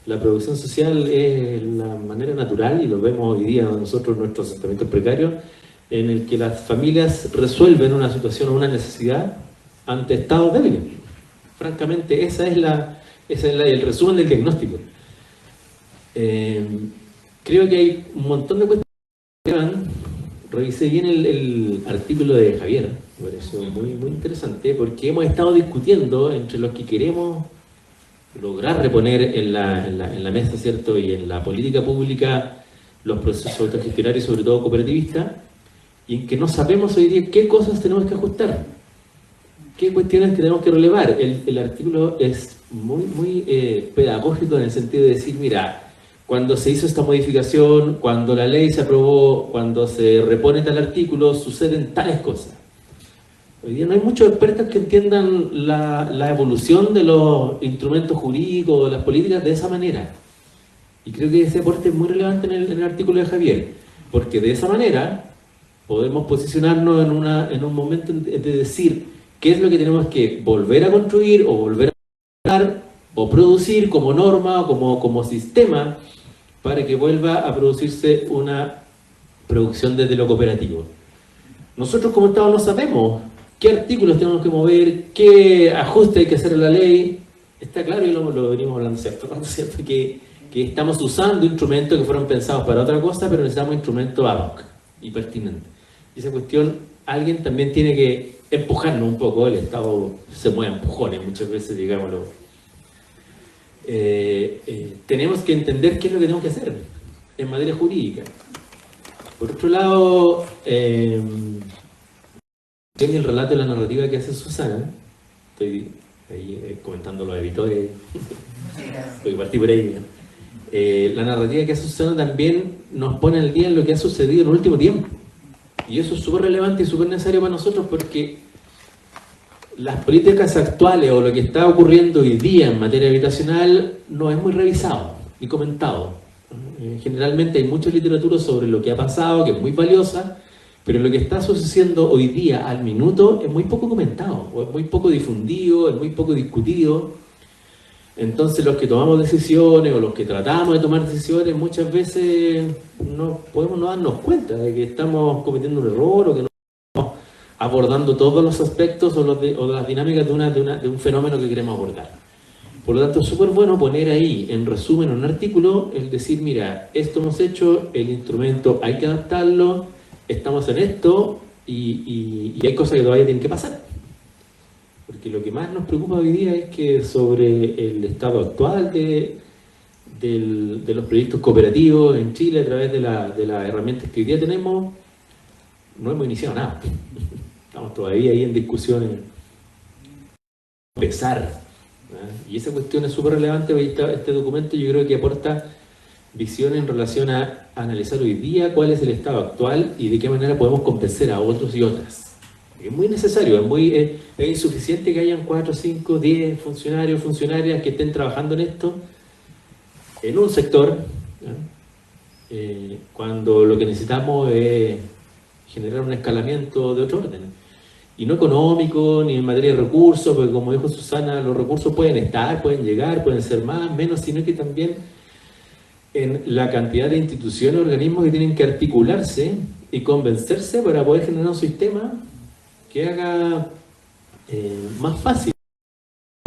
la producción social es la manera natural, y lo vemos hoy día nosotros en nuestros asentamientos precarios, en el que las familias resuelven una situación o una necesidad ante estados débiles. Francamente, ese es el resumen del diagnóstico. Creo que hay un montón de cuestiones. Revisé bien el artículo de Javier, me pareció muy, muy interesante, porque hemos estado discutiendo entre los que queremos lograr reponer en la mesa, ¿cierto?, y en la política pública los procesos autogestionarios y sobre todo cooperativistas, y en que no sabemos hoy día qué cosas tenemos que ajustar, qué cuestiones que tenemos que relevar. El artículo es muy, muy pedagógico en el sentido de decir, mira, cuando se hizo esta modificación, cuando la ley se aprobó, cuando se repone tal artículo, suceden tales cosas. Hoy día no hay muchos expertos que entiendan la evolución de los instrumentos jurídicos, de las políticas de esa manera. Y creo que ese aporte es muy relevante en el artículo de Javier, porque de esa manera podemos posicionarnos en un momento de decir qué es lo que tenemos que volver a construir o volver a dar o producir como norma o como sistema para que vuelva a producirse una producción desde lo cooperativo. Nosotros como Estado no sabemos qué artículos tenemos que mover, qué ajuste hay que hacer a la ley. Está claro, y lo venimos hablando, ¿cierto? Que estamos usando instrumentos que fueron pensados para otra cosa, pero necesitamos instrumentos ad hoc y pertinentes. Y esa cuestión, alguien también tiene que empujarnos un poco. El Estado se mueve a empujones muchas veces, digámoslo. Tenemos que entender qué es lo que tenemos que hacer en materia jurídica. Por otro lado, en el relato de la narrativa que hace Susana, estoy ahí comentando los editores, porque partí por ahí. La narrativa que hace Susana también nos pone al día en lo que ha sucedido en el último tiempo. Y eso es súper relevante y súper necesario para nosotros, porque las políticas actuales o lo que está ocurriendo hoy día en materia habitacional no es muy revisado ni comentado. Generalmente hay mucha literatura sobre lo que ha pasado, que es muy valiosa, pero lo que está sucediendo hoy día al minuto es muy poco comentado, o es muy poco difundido, es muy poco discutido. Entonces los que tomamos decisiones o los que tratamos de tomar decisiones muchas veces no podemos no darnos cuenta de que estamos cometiendo un error o que no estamos abordando todos los aspectos o las dinámicas de un fenómeno que queremos abordar. Por lo tanto, es súper bueno poner ahí, en resumen, en un artículo, el decir, mira, esto hemos hecho, el instrumento hay que adaptarlo, estamos en esto y hay cosas que todavía tienen que pasar. Porque lo que más nos preocupa hoy día es que sobre el estado actual de los proyectos cooperativos en Chile a través de las herramientas que hoy día tenemos, no hemos iniciado nada. Estamos todavía ahí en discusiones. Empezar. Y esa cuestión es súper relevante. Este documento yo creo que aporta visión en relación a analizar hoy día cuál es el estado actual y de qué manera podemos convencer a otros y otras. Es muy necesario, es insuficiente que hayan 4, 5, 10 funcionarios, funcionarias que estén trabajando en esto en un sector, cuando lo que necesitamos es generar un escalamiento de otro orden. Y no económico, ni en materia de recursos, porque como dijo Susana, los recursos pueden estar, pueden llegar, pueden ser más, menos, sino que también en la cantidad de instituciones, organismos que tienen que articularse y convencerse para poder generar un sistema que haga más fácil,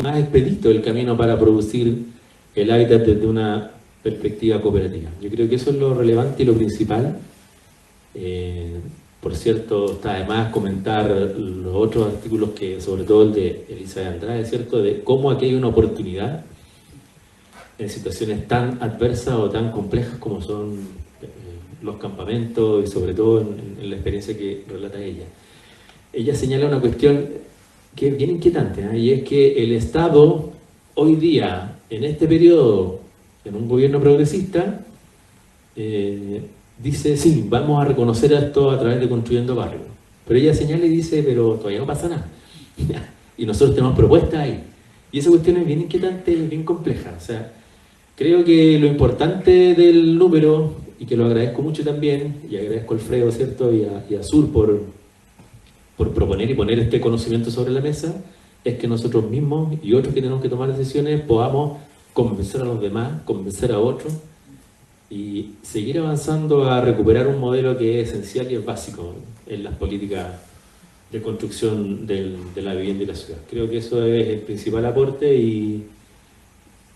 más expedito el camino para producir el hábitat desde una perspectiva cooperativa. Yo creo que eso es lo relevante y lo principal. Por cierto, está además comentar los otros artículos, que sobre todo el de Elizabeth Andrade, ¿cierto?, de cómo aquí hay una oportunidad en situaciones tan adversas o tan complejas como son los campamentos y sobre todo en la experiencia que relata ella. Ella señala una cuestión que es bien inquietante, y es que el Estado hoy día, en este periodo, en un gobierno progresista, dice, sí, vamos a reconocer esto a través de Construyendo Barrio. Pero ella señala y dice, pero todavía no pasa nada. Y nosotros tenemos propuestas ahí. Y esa cuestión es bien inquietante, bien compleja. O sea, creo que lo importante del número, y que lo agradezco mucho también, y agradezco a Alfredo, ¿cierto? y a Sur por proponer y poner este conocimiento sobre la mesa, es que nosotros mismos y otros que tenemos que tomar decisiones podamos convencer a los demás, convencer a otros, y seguir avanzando a recuperar un modelo que es esencial y es básico en las políticas de construcción de la vivienda y la ciudad. Creo que eso es el principal aporte, y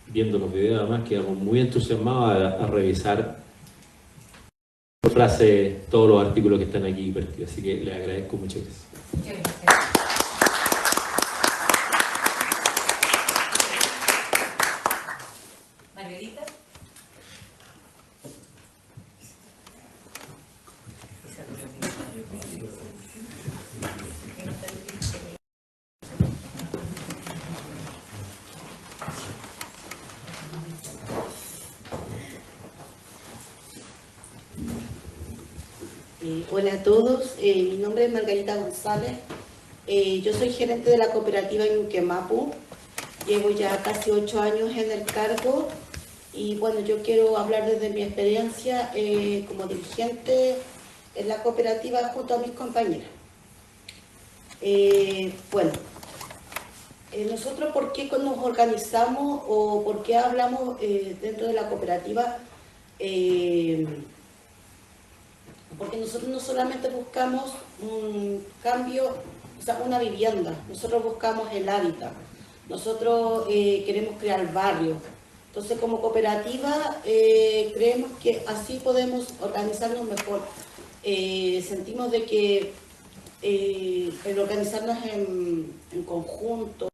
viendo los videos además quedamos muy entusiasmados a revisar por frase todos los artículos que están aquí vertidos. Así que les agradezco mucho eso. Margarita. Hola a todos, mi nombre es Margarita González, yo soy gerente de la cooperativa Ñuquemapu, llevo ya casi 8 años en el cargo y bueno, yo quiero hablar desde mi experiencia como dirigente en la cooperativa junto a mis compañeras. Nosotros ¿por qué nos organizamos o por qué hablamos dentro de la cooperativa? Porque nosotros no solamente buscamos un cambio, o sea, una vivienda, nosotros buscamos el hábitat, nosotros queremos crear barrios. Entonces, como cooperativa, creemos que así podemos organizarnos mejor. Sentimos de que el organizarnos en conjunto,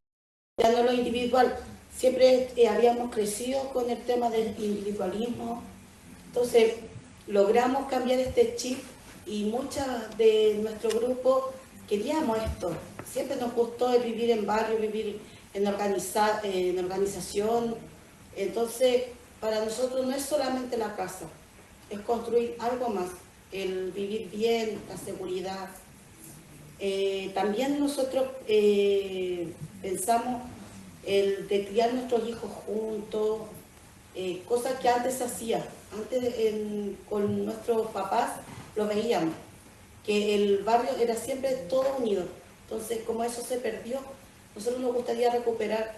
ya no lo individual, siempre habíamos crecido con el tema del individualismo. Entonces, logramos cambiar este chip y muchas de nuestro grupo queríamos esto. Siempre nos gustó el vivir en barrio, vivir en organización. Entonces, para nosotros no es solamente la casa, es construir algo más, el vivir bien, la seguridad. También nosotros pensamos el de criar nuestros hijos juntos, cosas que antes se hacía. Antes con nuestros papás lo veíamos, que el barrio era siempre todo unido. Entonces, como eso se perdió, nosotros nos gustaría recuperar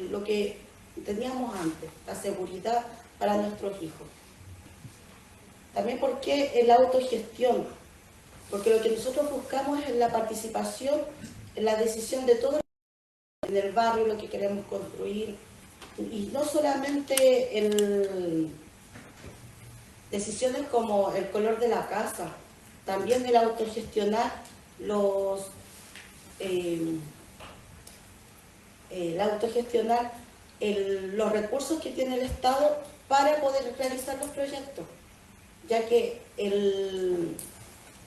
lo que teníamos antes, la seguridad para nuestros hijos. También porque la autogestión, porque lo que nosotros buscamos es la participación en la decisión de todo en el barrio, lo que queremos construir, y no solamente decisiones como el color de la casa, también el autogestionar los recursos que tiene el Estado para poder realizar los proyectos, ya que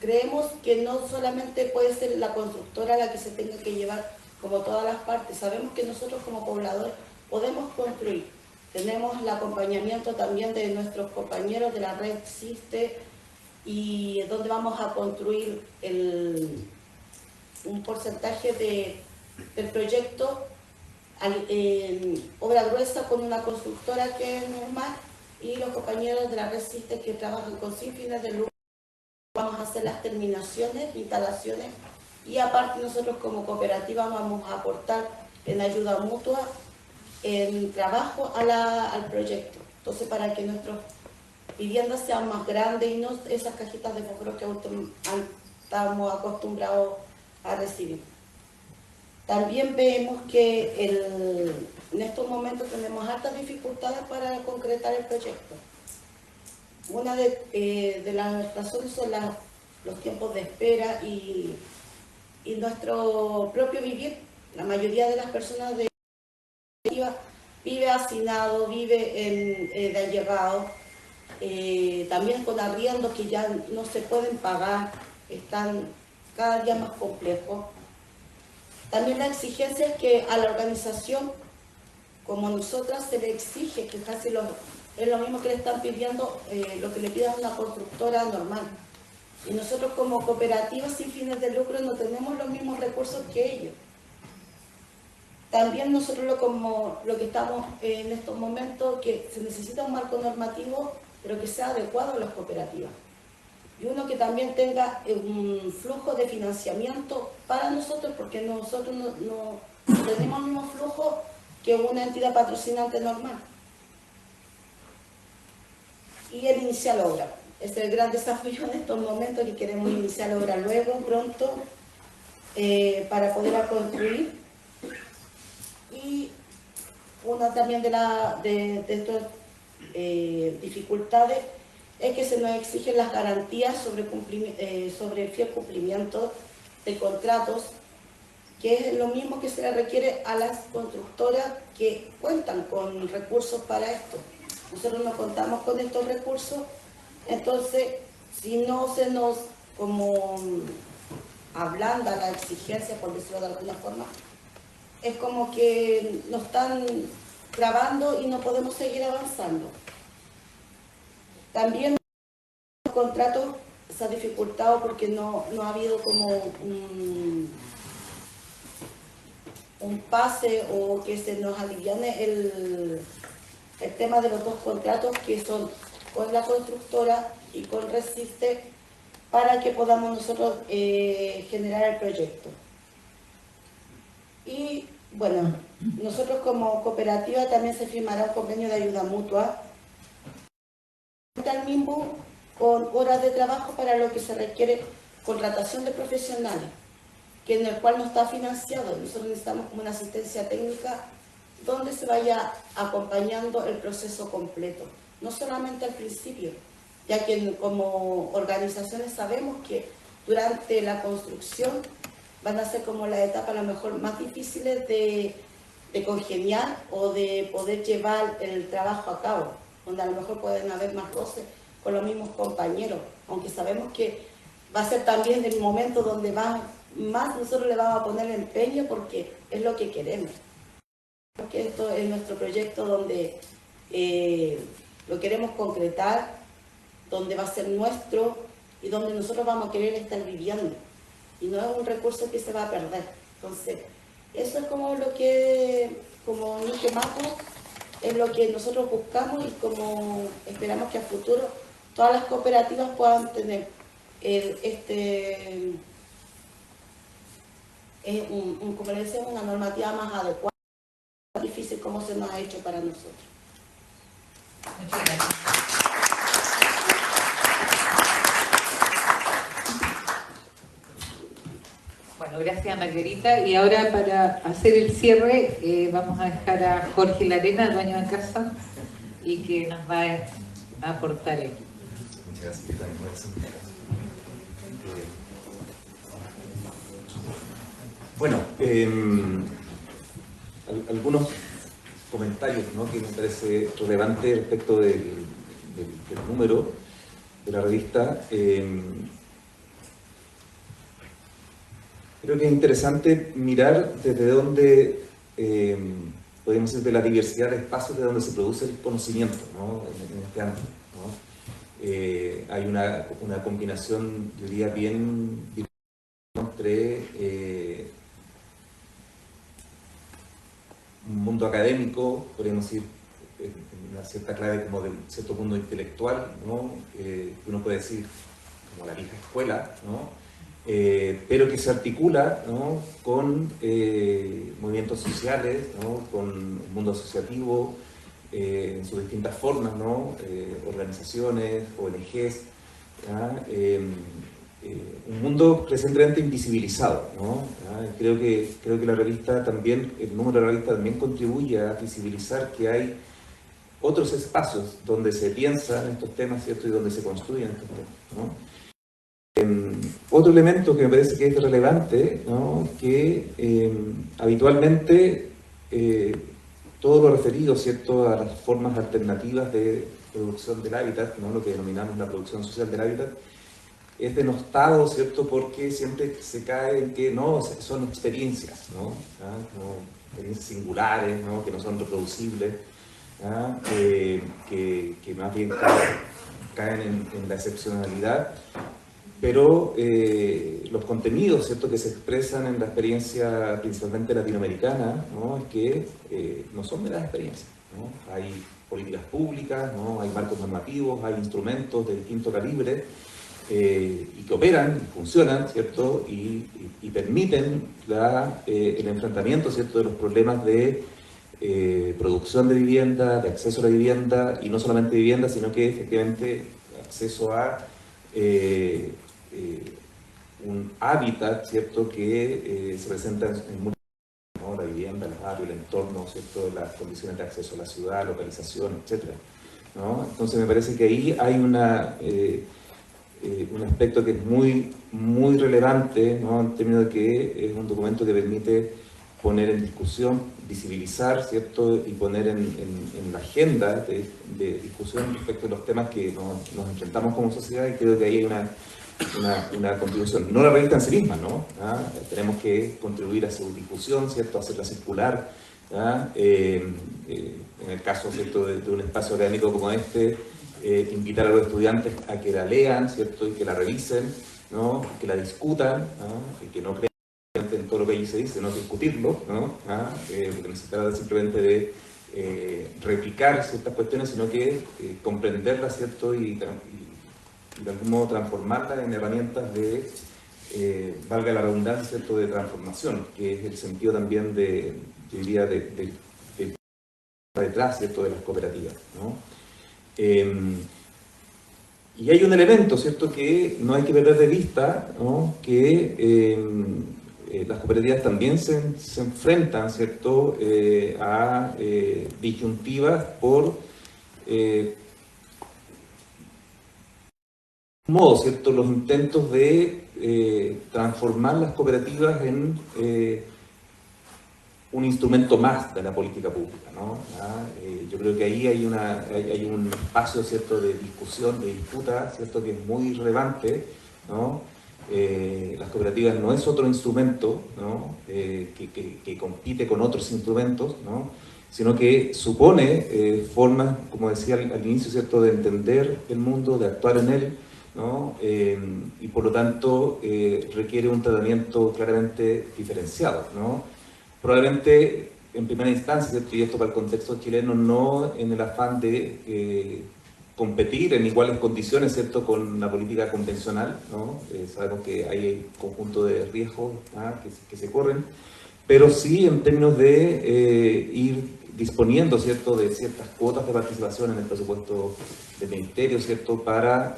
creemos que no solamente puede ser la constructora la que se tenga que llevar como todas las partes. Sabemos que nosotros como pobladores podemos construir. Tenemos el acompañamiento también de nuestros compañeros de la red SISTE, y donde vamos a construir un porcentaje del proyecto en obra gruesa con una constructora que es normal, y los compañeros de la red SISTE que trabajan con sin fines de lucro. Vamos a hacer las terminaciones, instalaciones, y aparte nosotros como cooperativa vamos a aportar en ayuda mutua, en trabajo al proyecto. Entonces, para que nuestras viviendas sean más grandes y no esas cajitas de fósforo que estamos acostumbrados a recibir. También vemos que en estos momentos tenemos altas dificultades para concretar el proyecto. Una de las razones son los tiempos de espera y nuestro propio vivir. La mayoría de las personas vive hacinado, vive de allegado, también con arriendos que ya no se pueden pagar, están cada día más complejos. También la exigencia es que a la organización, como nosotras, se le exige que casi es lo mismo que le están pidiendo, lo que le piden a una constructora normal. Y nosotros como cooperativas sin fines de lucro no tenemos los mismos recursos que ellos. También nosotros lo que estamos en estos momentos, que se necesita un marco normativo, pero que sea adecuado a las cooperativas. Y uno que también tenga un flujo de financiamiento para nosotros, porque nosotros no tenemos el mismo flujo que una entidad patrocinante normal. Y el iniciar obra. Es el gran desafío en estos momentos, que queremos iniciar obra luego, pronto, para poder construir. Y una también de estas dificultades es que se nos exigen las garantías sobre el fiel cumplimiento de contratos, que es lo mismo que se le requiere a las constructoras que cuentan con recursos para esto. Nosotros no contamos con estos recursos, entonces si no se nos como ablanda la exigencia, por decirlo de alguna forma, es como que nos están trabando y no podemos seguir avanzando. También los contratos se ha dificultado porque no ha habido como un pase o que se nos aliviane el tema de los dos contratos, que son con la constructora y con Resiste, para que podamos nosotros generar el proyecto. Y bueno, nosotros como cooperativa también se firmará un convenio de ayuda mutua al mismo, con horas de trabajo para lo que se requiere contratación de profesionales, que en el cual no está financiado. Nosotros necesitamos como una asistencia técnica donde se vaya acompañando el proceso completo, no solamente al principio, ya que como organizaciones sabemos que durante la construcción van a ser como las etapas a lo mejor más difíciles de congeniar o de poder llevar el trabajo a cabo, donde a lo mejor pueden haber más roces con los mismos compañeros, aunque sabemos que va a ser también el momento donde más nosotros le vamos a poner empeño, porque es lo que queremos. Porque esto es nuestro proyecto donde lo queremos concretar, donde va a ser nuestro y donde nosotros vamos a querer estar viviendo. Y no es un recurso que se va a perder. Entonces, eso es como lo que, como Nique Maco, es lo que nosotros buscamos, y como esperamos que a futuro todas las cooperativas puedan tener como le decía, una normativa más adecuada, más difícil como se nos ha hecho para nosotros. Muchas gracias. Bueno, gracias Margarita. Y ahora, para hacer el cierre, vamos a dejar a Jorge Larena, dueño de casa, y que nos va a aportar él. Muchas gracias. Bueno, algunos comentarios, ¿no?, que me parece relevante respecto del número de la revista. Creo que es interesante mirar desde dónde, podemos decir, de la diversidad de espacios de donde se produce el conocimiento, ¿no?, en este ámbito, ¿no? Hay una combinación, yo diría, bien entre un mundo académico, podríamos decir, una cierta clave como de cierto mundo intelectual, ¿no?, que uno puede decir como la vieja escuela, ¿no?, pero que se articula, ¿no?, con movimientos sociales, ¿no?, con el mundo asociativo en sus distintas formas, ¿no?, organizaciones, ONGs, un mundo recientemente invisibilizado, ¿no? Creo que la revista también, el número de la revista también contribuye a visibilizar que hay otros espacios donde se piensa en estos temas, ¿cierto?, y donde se construyen estos temas, ¿no? Otro elemento que me parece que es relevante, ¿no?, que habitualmente todo lo referido, ¿cierto?, a las formas alternativas de producción del hábitat, ¿no?, lo que denominamos la producción social del hábitat, es denostado, ¿cierto?, porque siempre se cae en que no, son experiencias, ¿no?, como experiencias singulares, ¿no?, que no son reproducibles. ¿ya? Que más bien caen en la excepcionalidad, pero los contenidos, ¿cierto?, que se expresan en la experiencia principalmente latinoamericana, ¿no?, es que no son meras experiencias, ¿no? Hay políticas públicas, ¿no?, hay marcos normativos, hay instrumentos de distinto calibre y que operan, funcionan, ¿cierto?, y permiten el enfrentamiento, ¿cierto?, de los problemas de producción de vivienda, de acceso a la vivienda, y no solamente vivienda, sino que efectivamente acceso a un hábitat, ¿cierto?, que se presenta en muchos, ¿no?, la vivienda, el barrio, el entorno, ¿cierto?, las condiciones de acceso a la ciudad, localización, etc., ¿no? Entonces me parece que ahí hay un aspecto que es muy, muy relevante, ¿no?, en términos de que es un documento que permite poner en discusión, visibilizar, ¿cierto?, y poner en la agenda de discusión respecto a los temas que nos enfrentamos como sociedad, y creo que ahí hay una contribución. No la revista en sí misma, ¿no? Tenemos que contribuir a su difusión, ¿cierto?, hacerla circular, en el caso, ¿cierto?, de un espacio académico como este, invitar a los estudiantes a que la lean, ¿cierto?, y que la revisen, ¿no?, que la discutan, ¿no?, y que no crean en todo lo que allí se dice, no discutirlo, ¿no? Porque no se trata simplemente de replicar ciertas cuestiones, sino que comprenderlas, ¿cierto?, y de algún modo transformarlas en herramientas de, valga la redundancia, ¿cierto?, de transformación, que es el sentido también yo diría, detrás, ¿cierto?, de las cooperativas, ¿no? Y hay un elemento, ¿cierto?, que no hay que perder de vista, ¿no?, que las cooperativas también se enfrentan, ¿cierto?, a disyuntivas por modo, ¿cierto?, los intentos de transformar las cooperativas en un instrumento más de la política pública, ¿no? Yo creo que ahí hay un espacio, ¿cierto?, de discusión, de disputa, ¿cierto?, que es muy relevante, ¿no? Las cooperativas no es otro instrumento, ¿no?, que compite con otros instrumentos, ¿no?, sino que supone formas, como decía al inicio, ¿cierto?, de entender el mundo, de actuar en él, ¿no? Y por lo tanto requiere un tratamiento claramente diferenciado, ¿no? Probablemente en primera instancia, ¿cierto?, y esto para el contexto chileno, no en el afán de competir en iguales condiciones, ¿cierto?, con la política convencional, ¿no? Sabemos que hay un conjunto de riesgos que se corren, pero sí en términos de ir disponiendo, ¿cierto?, de ciertas cuotas de participación en el presupuesto del ministerio, ¿cierto?, para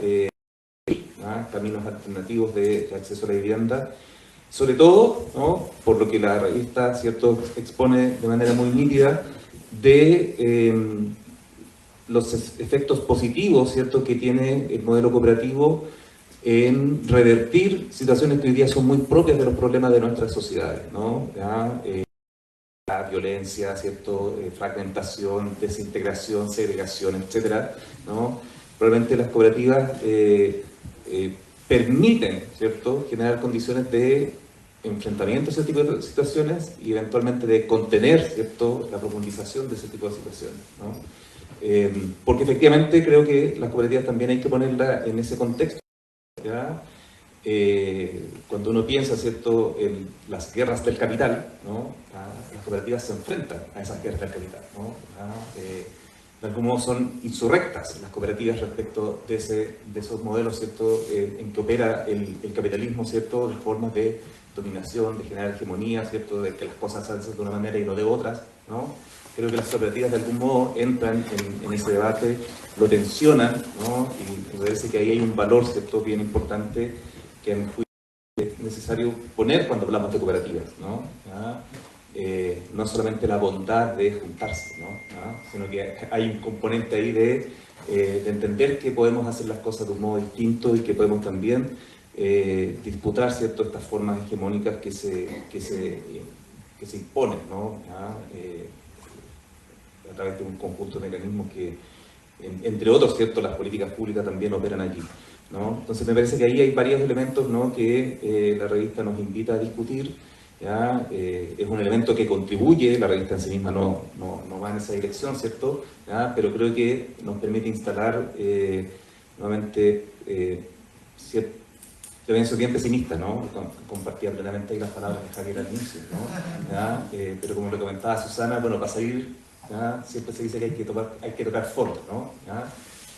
caminos alternativos de acceso a la vivienda, sobre todo, ¿no?, por lo que la revista, ¿cierto?, expone de manera muy nítida de los efectos positivos, ¿cierto?, que tiene el modelo cooperativo en revertir situaciones que hoy día son muy propias de los problemas de nuestras sociedades, ¿no? La violencia, ¿cierto?, fragmentación, desintegración, segregación, etcétera, ¿no? Probablemente las cooperativas permiten, ¿cierto?, generar condiciones de enfrentamiento a ese tipo de situaciones y eventualmente de contener, ¿cierto?, la profundización de ese tipo de situaciones, ¿no? Porque efectivamente creo que las cooperativas también hay que ponerlas en ese contexto, ¿ya? Cuando uno piensa, ¿cierto?, en las guerras del capital, ¿no?, las cooperativas se enfrentan a esas guerras del capital, ¿no? De algún modo son insurrectas las cooperativas respecto de esos modelos, ¿cierto?, en que opera el capitalismo, ¿cierto?, de formas de dominación, de generar hegemonía, ¿cierto?, de que las cosas se hacen de una manera y no de otras, ¿no? Creo que las cooperativas de algún modo entran en ese debate, lo tensionan, ¿no? Y me parece que ahí hay un valor, ¿cierto?, bien importante que en juicio es necesario poner cuando hablamos de cooperativas, ¿no? No solamente la bondad de juntarse, ¿no? Sino que hay un componente ahí de entender que podemos hacer las cosas de un modo distinto y que podemos también disputar, ¿cierto?, estas formas hegemónicas que se imponen, ¿no? A través de un conjunto de mecanismos que, entre otros, ¿cierto?, las políticas públicas también operan allí, ¿no? Entonces me parece que ahí hay varios elementos, ¿no?, que la revista nos invita a discutir ¿ya? Es un elemento que contribuye, la revista en sí misma no va en esa dirección, ¿cierto? ¿Ya? Pero creo que nos permite instalar nuevamente yo pienso bien pesimista, ¿no? Compartía plenamente ahí las palabras de Javier al inicio, ¿no? ¿Ya? Pero como lo comentaba Susana, bueno, para salir, ¿ya? Siempre se dice que hay que tocar fondo, ¿no? ¿Ya?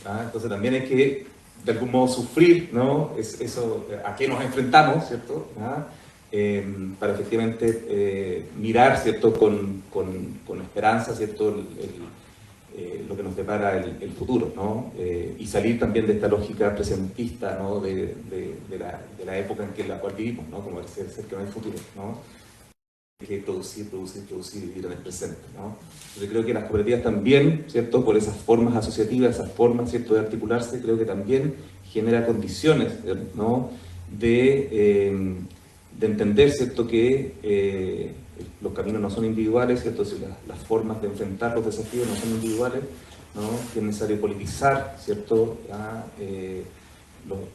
¿Ya? Entonces también hay que, de algún modo, sufrir, ¿no? Eso, a qué nos enfrentamos, ¿cierto? ¿Ya? Para efectivamente mirar, ¿cierto? Con esperanza, ¿cierto? Lo que nos depara el futuro, ¿no? Y salir también de esta lógica presentista, ¿no? de la época en la cual vivimos, ¿no? Como decía, ser que no hay futuro, ¿no? Hay que producir y vivir en el presente, ¿no? Yo creo que las cooperativas también, ¿cierto? Por esas formas asociativas, esas formas, ¿cierto? De articularse, creo que también genera condiciones, ¿no? De entender, ¿cierto? Que los caminos no son individuales, ¿cierto? Las formas de enfrentar los desafíos no son individuales, ¿no? Que es necesario politizar, ¿cierto?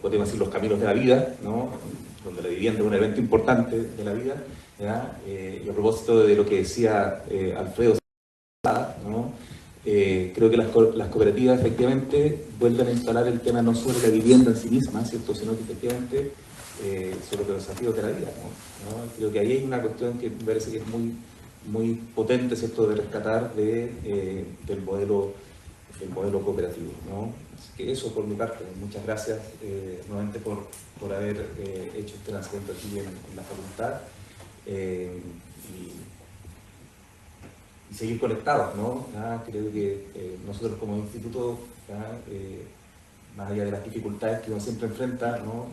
Podemos decir los caminos de la vida, ¿no? Donde la vivienda es un evento importante de la vida, ¿ya? Y a propósito de lo que decía Alfredo, ¿no? Creo que las cooperativas efectivamente vuelven a instalar el tema no solo de la vivienda en sí misma, ¿cierto? Sino que efectivamente sobre los desafíos de la vida, ¿no? Creo que ahí hay una cuestión que me parece que es muy potente, ¿cierto? De rescatar del modelo cooperativo, ¿no? Así que eso por mi parte. Muchas gracias nuevamente por haber hecho este lanzamiento aquí en la facultad y seguir conectados, ¿no? Creo que nosotros como instituto, más allá de las dificultades que uno siempre enfrenta, ¿no?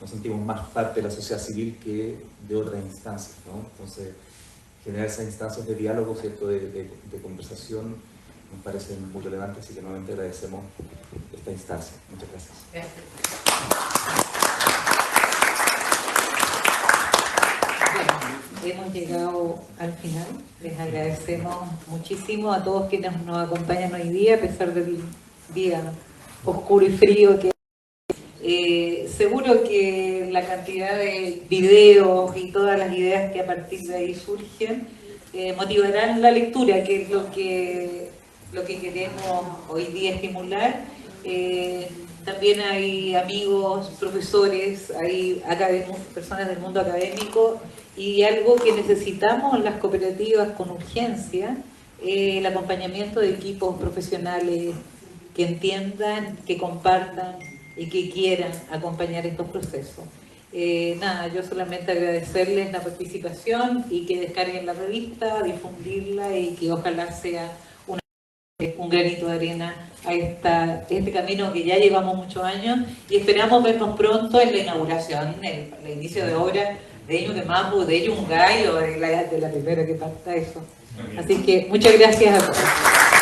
Nos sentimos más parte de la sociedad civil que de otras instancias, ¿no? Entonces, generar esas instancias de diálogo, ¿cierto? De conversación, nos parecen muy relevantes, así que nuevamente agradecemos esta instancia. Muchas gracias. Bueno, hemos llegado al final. Les agradecemos muchísimo a todos quienes nos acompañan hoy día, a pesar del día oscuro y frío que seguro que la cantidad de videos y todas las ideas que a partir de ahí surgen motivarán la lectura, que es lo que queremos hoy día estimular. También hay amigos, profesores, hay personas del mundo académico, y algo que necesitamos en las cooperativas con urgencia, el acompañamiento de equipos profesionales que entiendan, que compartan y que quieran acompañar estos procesos. Nada, yo solamente agradecerles la participación y que descarguen la revista, difundirla y que ojalá sea un granito de arena a este camino que ya llevamos muchos años, y esperamos vernos pronto en la inauguración, en el inicio de obra de Ñuquemapu, de Yungay, o de la primera que parta eso. Así que muchas gracias a todos.